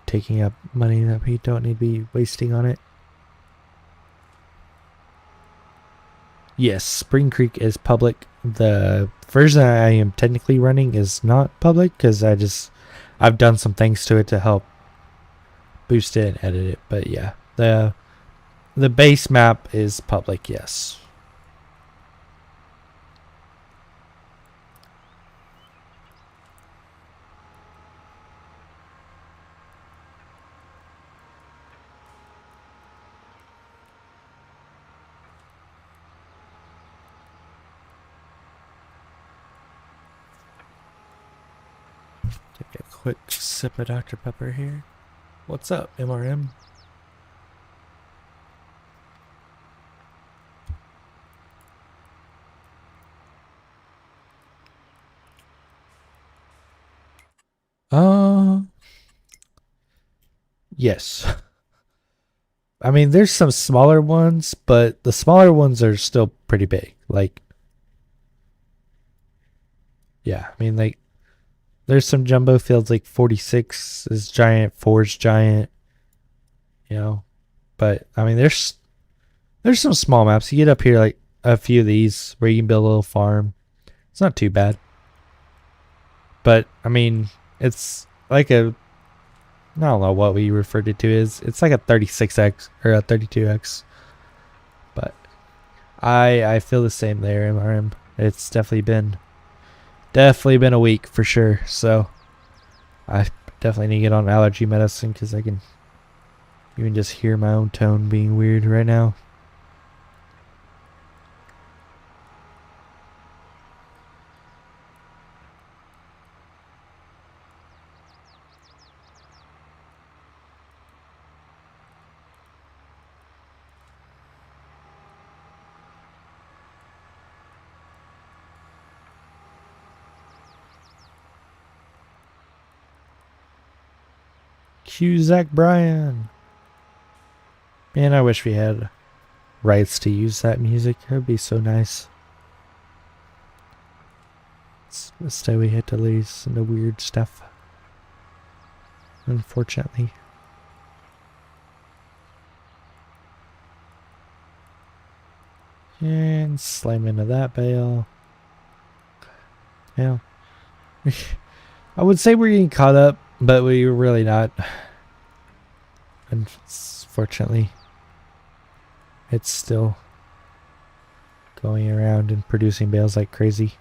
taking up money that we don't need to be wasting on it. Yes, Spring Creek is public. The version I am technically running is not public because I've done some things to it to help boost it and edit it. But yeah, the base map is public, yes. Take a quick sip of Dr. Pepper here. What's up, MRM? Yes. I mean, there's some smaller ones, but the smaller ones are still pretty big. Like, yeah, I mean, like, there's some jumbo fields, like 46 is giant, 4 is giant, you know. But, I mean, there's some small maps. You get up here, like, a few of these where you can build a little farm. It's not too bad. But, I mean, it's like I don't know what we referred it to as. It's like a 36x or a 32x. But I feel the same there, MRM. It's definitely been a week for sure. So I definitely need to get on allergy medicine because I can even just hear my own tone being weird right now. Cue Zach Bryan. Man, I wish we had rights to use that music. It would be so nice. Instead we had to listen to weird stuff. Unfortunately. And slam into that bale. Yeah. I would say we're getting caught up, but we're really not. Unfortunately. It's still going around and producing bales like crazy.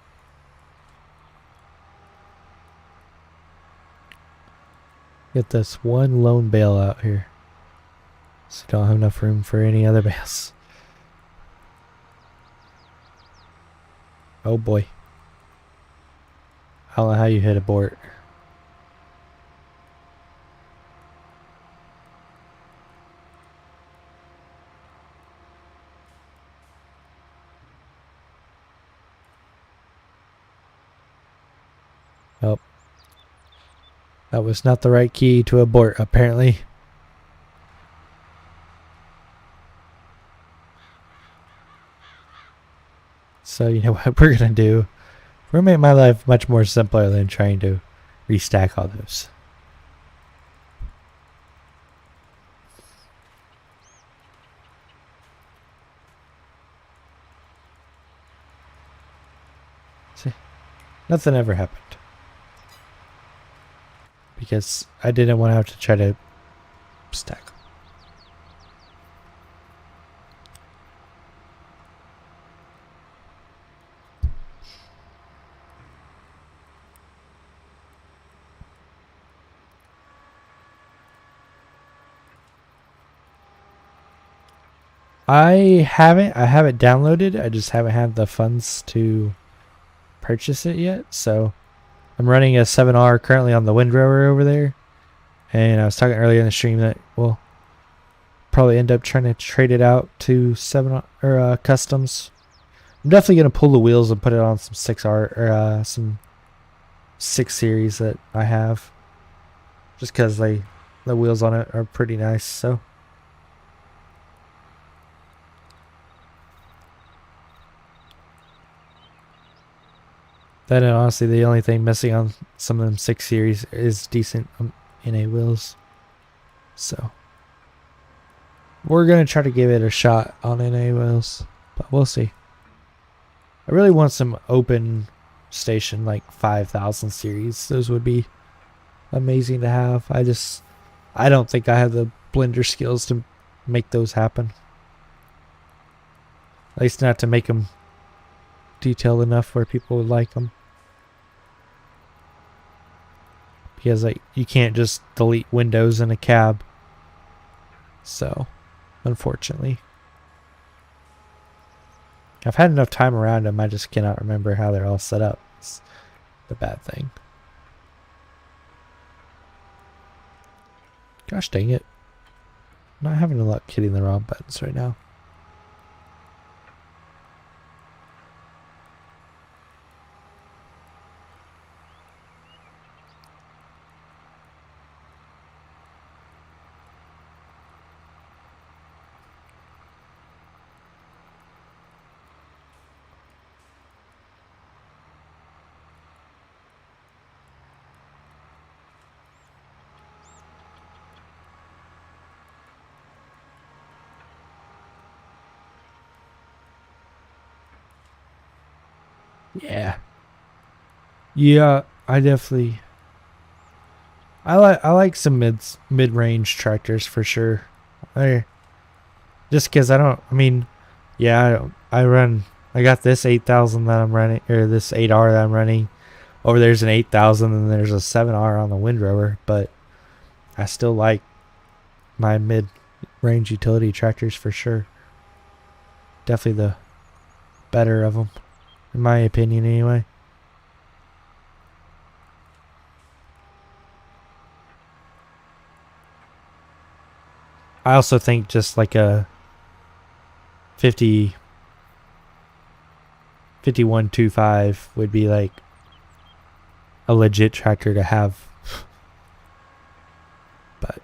Get this one lone bale out here. So don't have enough room for any other bales. Oh boy. I don't know how you hit abort. Oh. That was not the right key to abort, apparently. So you know what we're gonna do? We're gonna make my life much more simpler than trying to restack all those. See, nothing ever happened. Because I didn't want to have to try to stack. I have it downloaded. I just haven't had the funds to purchase it yet. So I'm running a 7R currently on the Windrower over there. And I was talking earlier in the stream that we'll probably end up trying to trade it out to 7 or customs. I'm definitely going to pull the wheels and put it on some 6R or some 6 series that I have. Just because the wheels on it are pretty nice. So that, and honestly, the only thing missing on some of them 6 series is decent NA wheels. So we're going to try to give it a shot on NA wheels, but we'll see. I really want some open station like 5000 series. Those would be amazing to have. I don't think I have the blender skills to make those happen. At least not to make them detailed enough where people would like them. Because like you can't just delete windows in a cab. So, unfortunately. I've had enough time around them, I just cannot remember how they're all set up. It's the bad thing. Gosh dang it. I'm not having a luck hitting the wrong buttons right now. Yeah. Yeah, I definitely I like some mid-range tractors for sure. Just cuz I mean, yeah, I got this 8000 that I'm running, or this 8R that I'm running. Over there's an 8000 and there's a 7R on the Windrower, but I still like my mid-range utility tractors for sure. Definitely the better of them, in my opinion anyway. I also think just like a 5125 would be like a legit tractor to have. But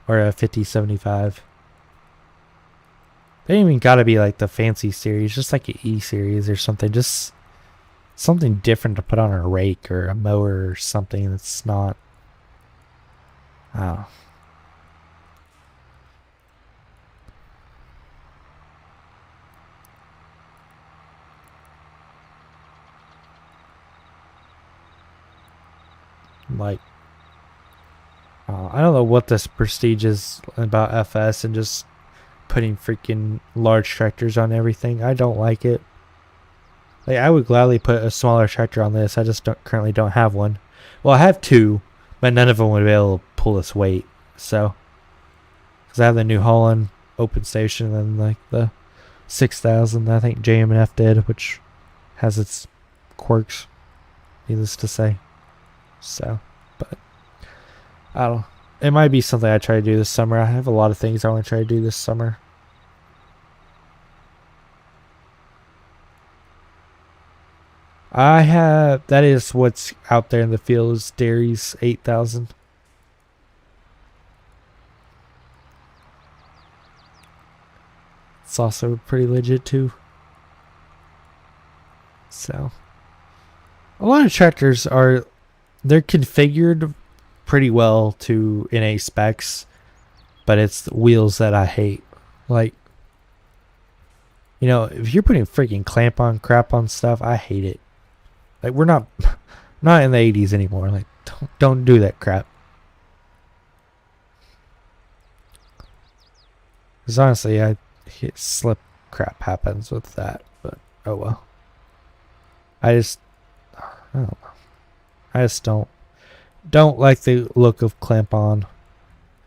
or a 5075. They ain't even gotta be like the fancy series, just like an E series or something. Just something different to put on a rake or a mower or something that's not. Oh. Like, I don't know what this prestige is about FS and just putting freaking large tractors on everything. I don't like it. Like, I would gladly put a smaller tractor on this. I just currently don't have one. Well, I have two, but none of them would be able to pull this weight. So, because I have the New Holland open station and like the 6000 I think JM&F did, which has its quirks, needless to say. So, but I don't know. It might be something I try to do this summer. I have a lot of things I want to try to do this summer. I have, that is what's out there in the field, is Derry's 8000. It's also pretty legit too. So, a lot of tractors are, they're configured pretty well to NA specs, but it's the wheels that I hate. Like, you know, if you're putting freaking clamp on crap on stuff, I hate it. Like, we're not in the 80s anymore. Like, don't do that crap. Because honestly, slip crap happens with that. But oh well. I just don't like the look of clamp on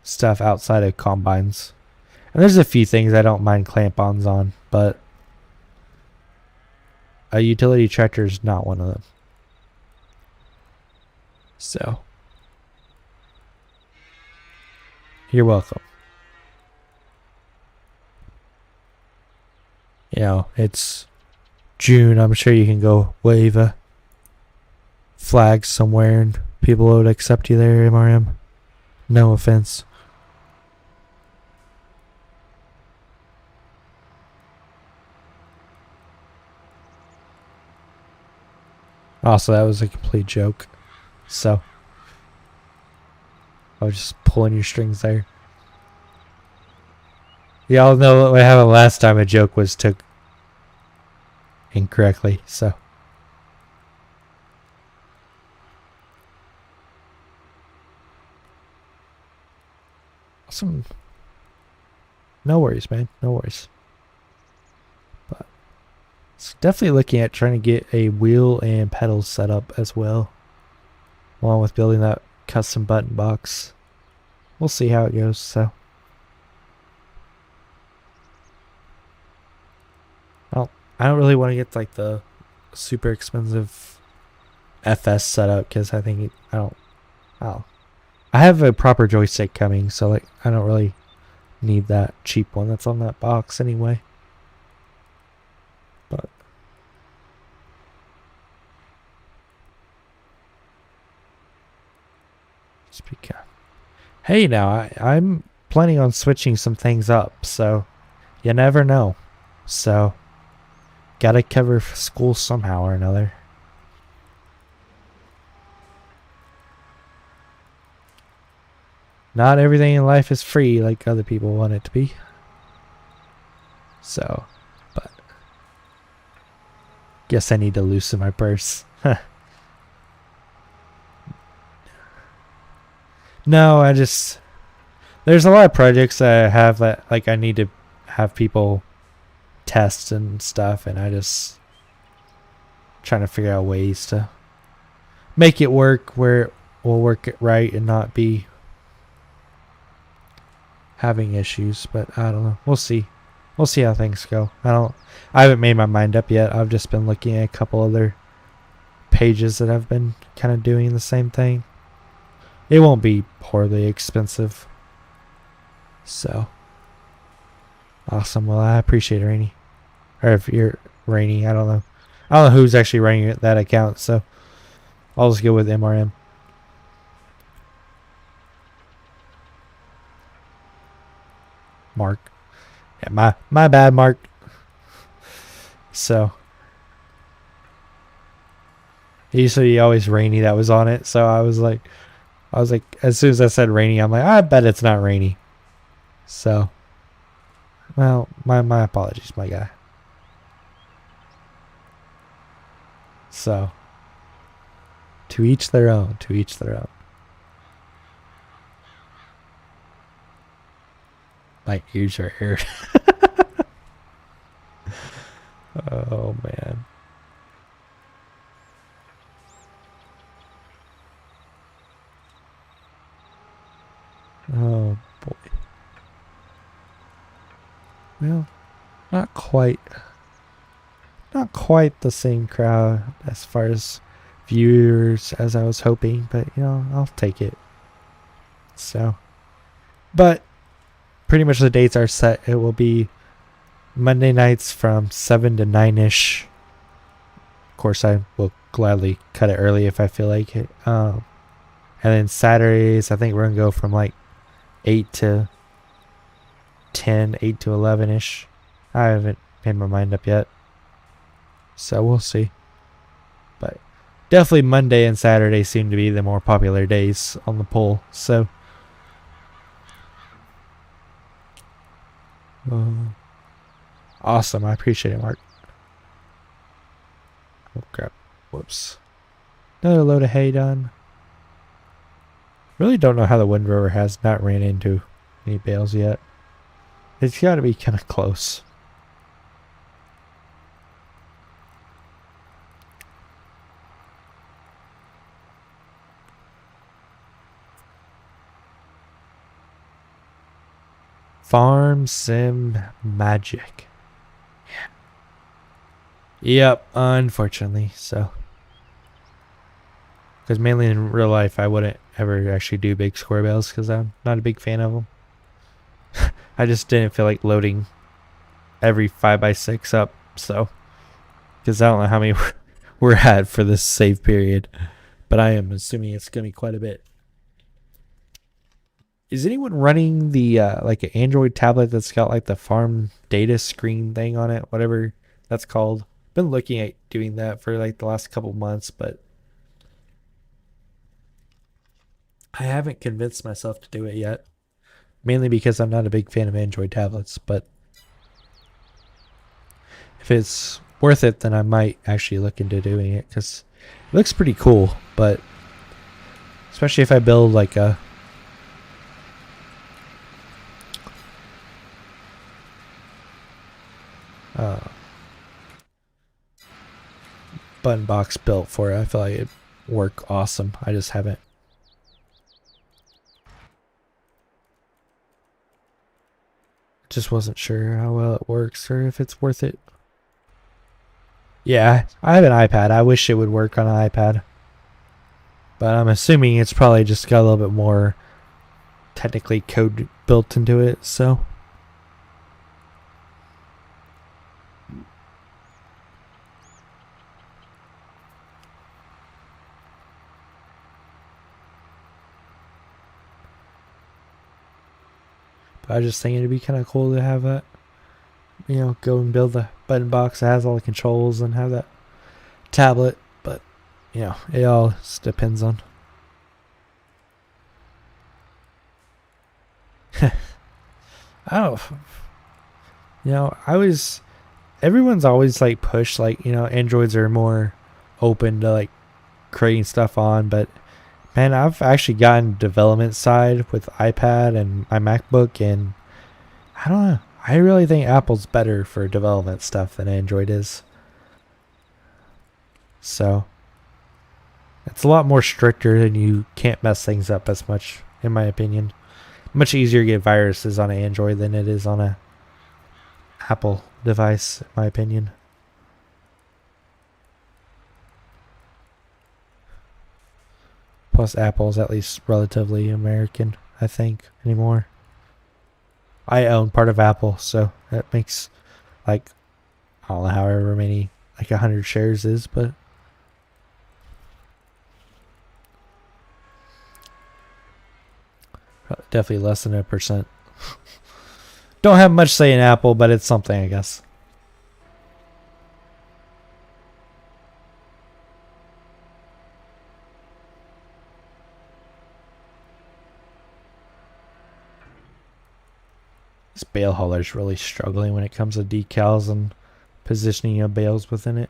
stuff outside of combines. And there's a few things I don't mind clamp-ons on, but a utility tractor is not one of them. So, you're welcome. You know, it's June. I'm sure you can go wave a flag somewhere and people would accept you there, MRM. No offense. Also, that was a complete joke. So, I was just pulling your strings there. Y'all know what happened last time a joke was took incorrectly, so. Awesome. No worries, man. No worries. But it's definitely looking at trying to get a wheel and pedals set up as well, along with building that custom button box. We'll see how it goes. So, well, I don't really want to get like the super expensive FS setup because I think I have a proper joystick coming, so like I don't really need that cheap one that's on that box anyway. But speak. Hey, now I'm planning on switching some things up, so you never know. So gotta cover school somehow or another. Not everything in life is free like other people want it to be. So, but guess I need to loosen my purse. No, there's a lot of projects that I have that like I need to have people test and stuff, and I just trying to figure out ways to make it work where it will work it right and not be having issues. But I don't know. We'll see how things go. I haven't made my mind up yet. I've just been looking at a couple other pages that have been kind of doing the same thing. It won't be poorly expensive. So awesome. Well, I appreciate it, Rainy. Or if you're Rainy, I don't know who's actually running that account, so I'll just go with MRM. Mark. Yeah, my bad, Mark. So usually always Rainy that was on it. So I was like, as soon as I said Rainy, I'm like, I bet it's not Rainy. So, well, my apologies, my guy. So, to each their own. To each their own. My ears are hurt. Oh man. Oh boy. Well, not quite. Not quite the same crowd as far as viewers as I was hoping, but I'll take it. So, but pretty much the dates are set. It will be Monday nights from 7 to 9ish. Of course, I will gladly cut it early if I feel like it. And then Saturdays, I think we're gonna go from like 8 to 10, 8 to 11ish. I haven't made my mind up yet, so we'll see. But definitely Monday and Saturday seem to be the more popular days on the poll. So, awesome. I appreciate it, Mark. Oh crap! Whoops. Another load of hay done. Really don't know how the Windrower has not ran into any bales yet. It's got to be kind of close. Farm Sim Magic. Yeah. Yep, unfortunately. So, because mainly in real life, I wouldn't ever actually do big square bales because I'm not a big fan of them. I just didn't feel like loading every 5x6 up. So, because I don't know how many we're at for this save period, but I am assuming it's going to be quite a bit. Is anyone running the like an Android tablet that's got like the farm data screen thing on it, whatever that's called? Been looking at doing that for like the last couple months, but I haven't convinced myself to do it yet. Mainly because I'm not a big fan of Android tablets, but if it's worth it, then I might actually look into doing it because it looks pretty cool. But especially if I build like a button box built for it, I feel like it'd work awesome. I just haven't. Just wasn't sure how well it works or if it's worth it. Yeah, I have an iPad. I wish it would work on an iPad. But I'm assuming it's probably just got a little bit more technically code built into it, so. But I was just thinking it'd be kind of cool to have that. Go and build the button box that has all the controls and have that tablet. But, it all just depends on. Oh, everyone's always like pushed, like, Androids are more open to like creating stuff on, but man, I've actually gotten development side with iPad and my MacBook, and I don't know. I really think Apple's better for development stuff than Android is. So, it's a lot more stricter and you can't mess things up as much, in my opinion. Much easier to get viruses on an Android than it is on a Apple device, in my opinion. Plus, Apple's at least relatively American, I think, anymore. I own part of Apple, so that makes, like, I don't know however many, like 100 shares is, but definitely less than 1%. Don't have much say in Apple, but it's something, I guess. This bale hauler is really struggling when it comes to decals and positioning your bales within it.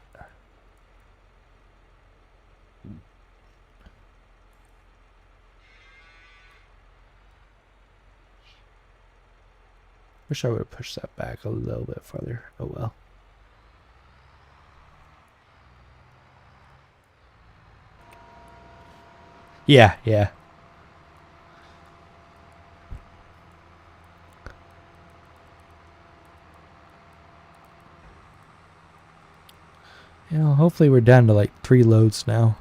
Wish I would have pushed that back a little bit farther. Oh well. Yeah, yeah. Yeah, hopefully we're down to like 3 loads now.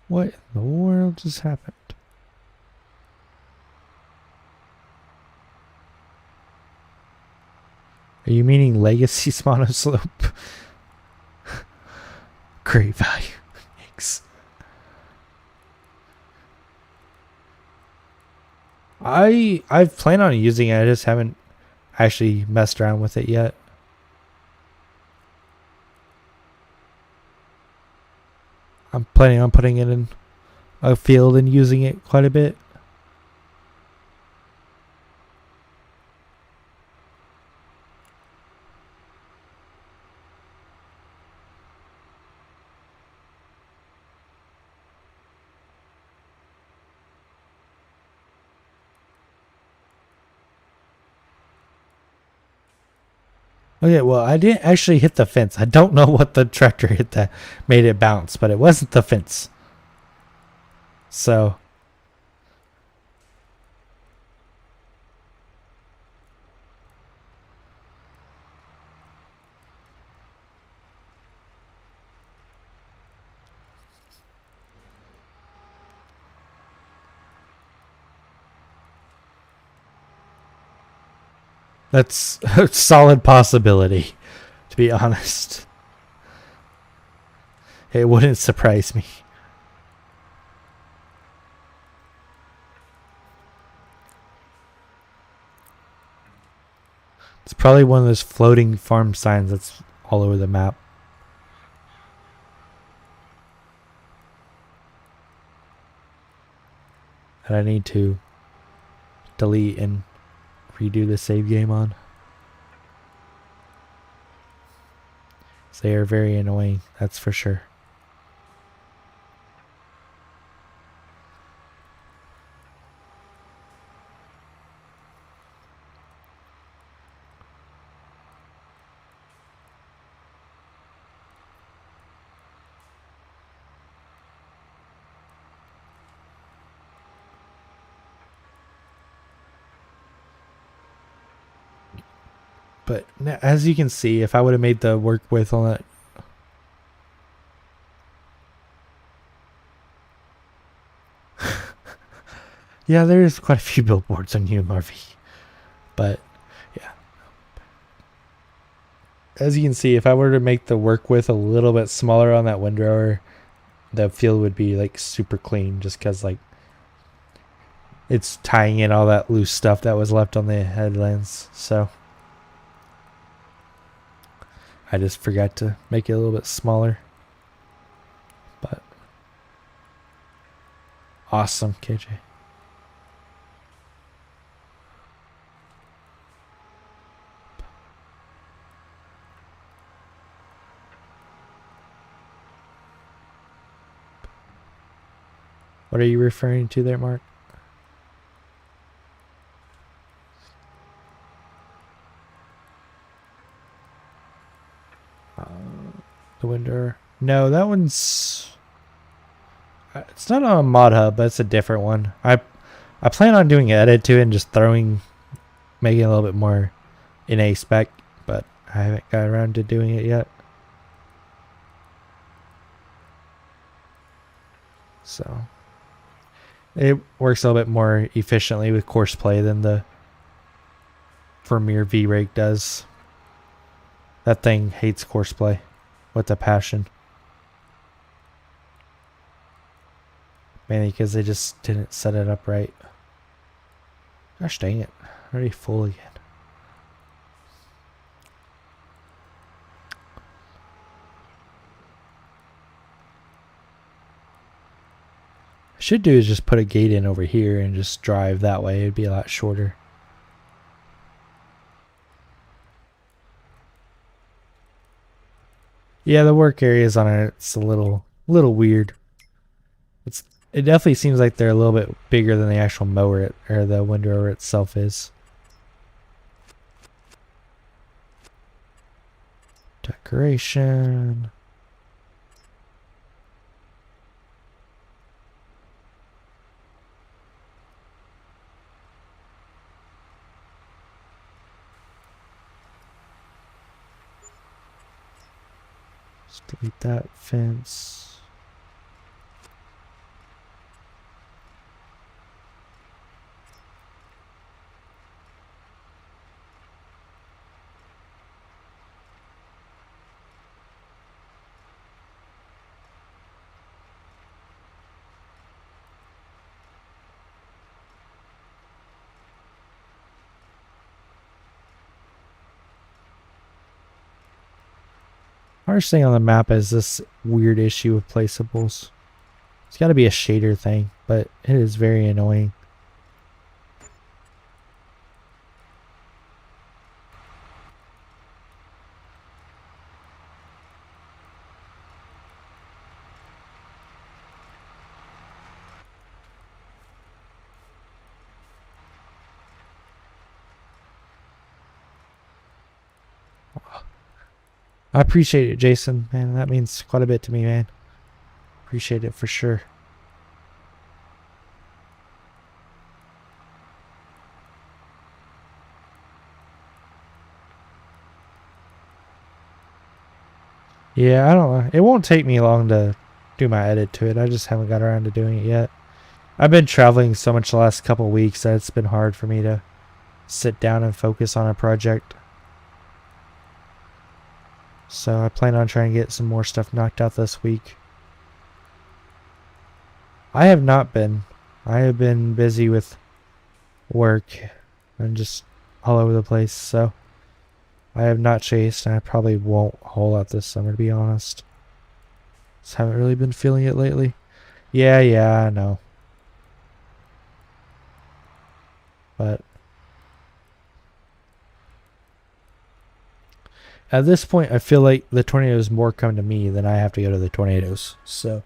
What in the world just happened? Are you meaning Legacy Monoslope? Great value. Thanks. I've planned on using it. I just haven't actually messed around with it yet. I'm planning on putting it in a field and using it quite a bit. Okay, well, I didn't actually hit the fence. I don't know what the tractor hit that made it bounce, but it wasn't the fence. So, that's a solid possibility, to be honest. It wouldn't surprise me. It's probably one of those floating farm signs that's all over the map. And I need to delete and redo the save game on. So they are very annoying, that's for sure. But as you can see, if I would have made the work width on that. Yeah, there's quite a few billboards on UMRV. But, yeah. As you can see, if I were to make the work width a little bit smaller on that windrower, the field would be like super clean just because like it's tying in all that loose stuff that was left on the headlands. So I just forgot to make it a little bit smaller. But awesome, KJ. What are you referring to there, Mark? The window. No, that one's. It's not on Mod Hub, but it's a different one. I plan on doing an edit to it and just making it a little bit more in a spec, but I haven't got around to doing it yet. So it works a little bit more efficiently with Courseplay than the Vermeer V-Rake does. That thing hates Courseplay. with a passion. Mainly because they just didn't set it up right. Gosh dang it. Already full again. Should do is just put a gate in over here and just drive that way. It'd be a lot shorter. Yeah, the work areas on it's a little weird. It definitely seems like they're a little bit bigger than the actual mower or the windrower itself is. Decoration. Just delete that fence. Hardest thing on the map is this weird issue with placeables. It's got to be a shader thing, but it is very annoying. I appreciate it, Jason. Man, that means quite a bit to me, man. Appreciate it for sure. Yeah, I don't know. It won't take me long to do my edit to it. I just haven't got around to doing it yet. I've been traveling so much the last couple of weeks that it's been hard for me to sit down and focus on a project. So I plan on trying to get some more stuff knocked out this week. I have not been. I have been busy with work and just all over the place, so I have not chased, and I probably won't a whole lot this summer, to be honest. Just haven't really been feeling it lately. Yeah, I know. But at this point, I feel like the tornadoes more come to me than I have to go to the tornadoes. So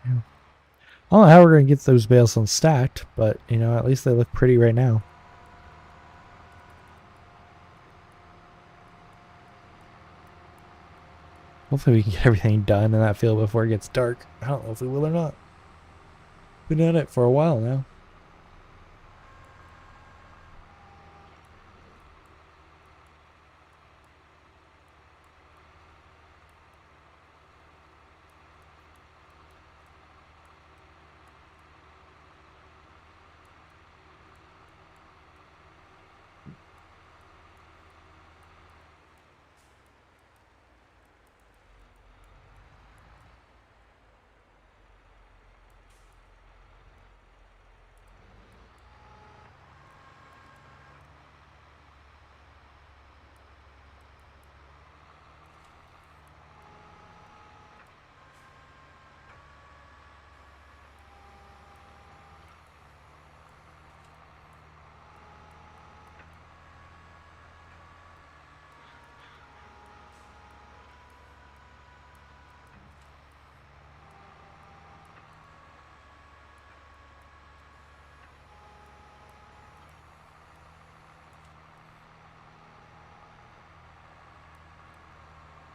yeah. I don't know how we're going to get those bales unstacked, but, you know, at least they look pretty right now. Hopefully we can get everything done in that field before it gets dark. I don't know if we will or not. Been at it for a while now.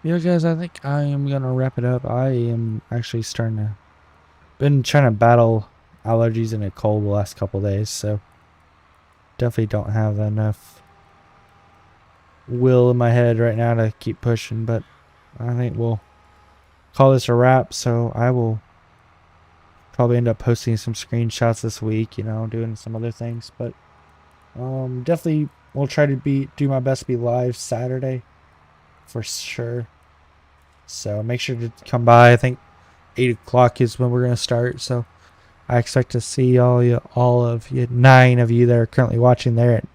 Yeah, guys, I think I am gonna wrap it up. I am actually starting to been trying to battle allergies and a cold the last couple days, so definitely don't have enough will in my head right now to keep pushing, but I think we'll call this a wrap. So I will probably end up posting some screenshots this week, doing some other things, but definitely will try to do my best to be live Saturday for sure. So make sure to come by. I think 8 o'clock is when we're gonna start. So I expect to see all of you, 9 of you that are currently watching there at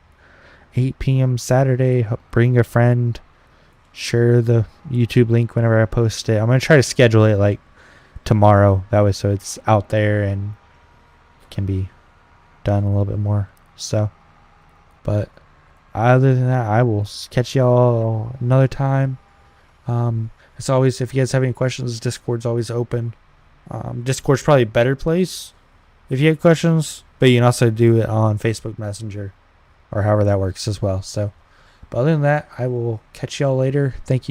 8 p.m. Saturday. Bring a friend. Share the YouTube link whenever I post it. I'm gonna try to schedule it like tomorrow. That way, so it's out there and can be done a little bit more. So, but other than that, I will catch y'all another time. As always, if you guys have any questions, Discord's always open. Discord's probably a better place if you have questions, but you can also do it on Facebook Messenger or however that works as well. So, but other than that, I will catch y'all later. Thank you.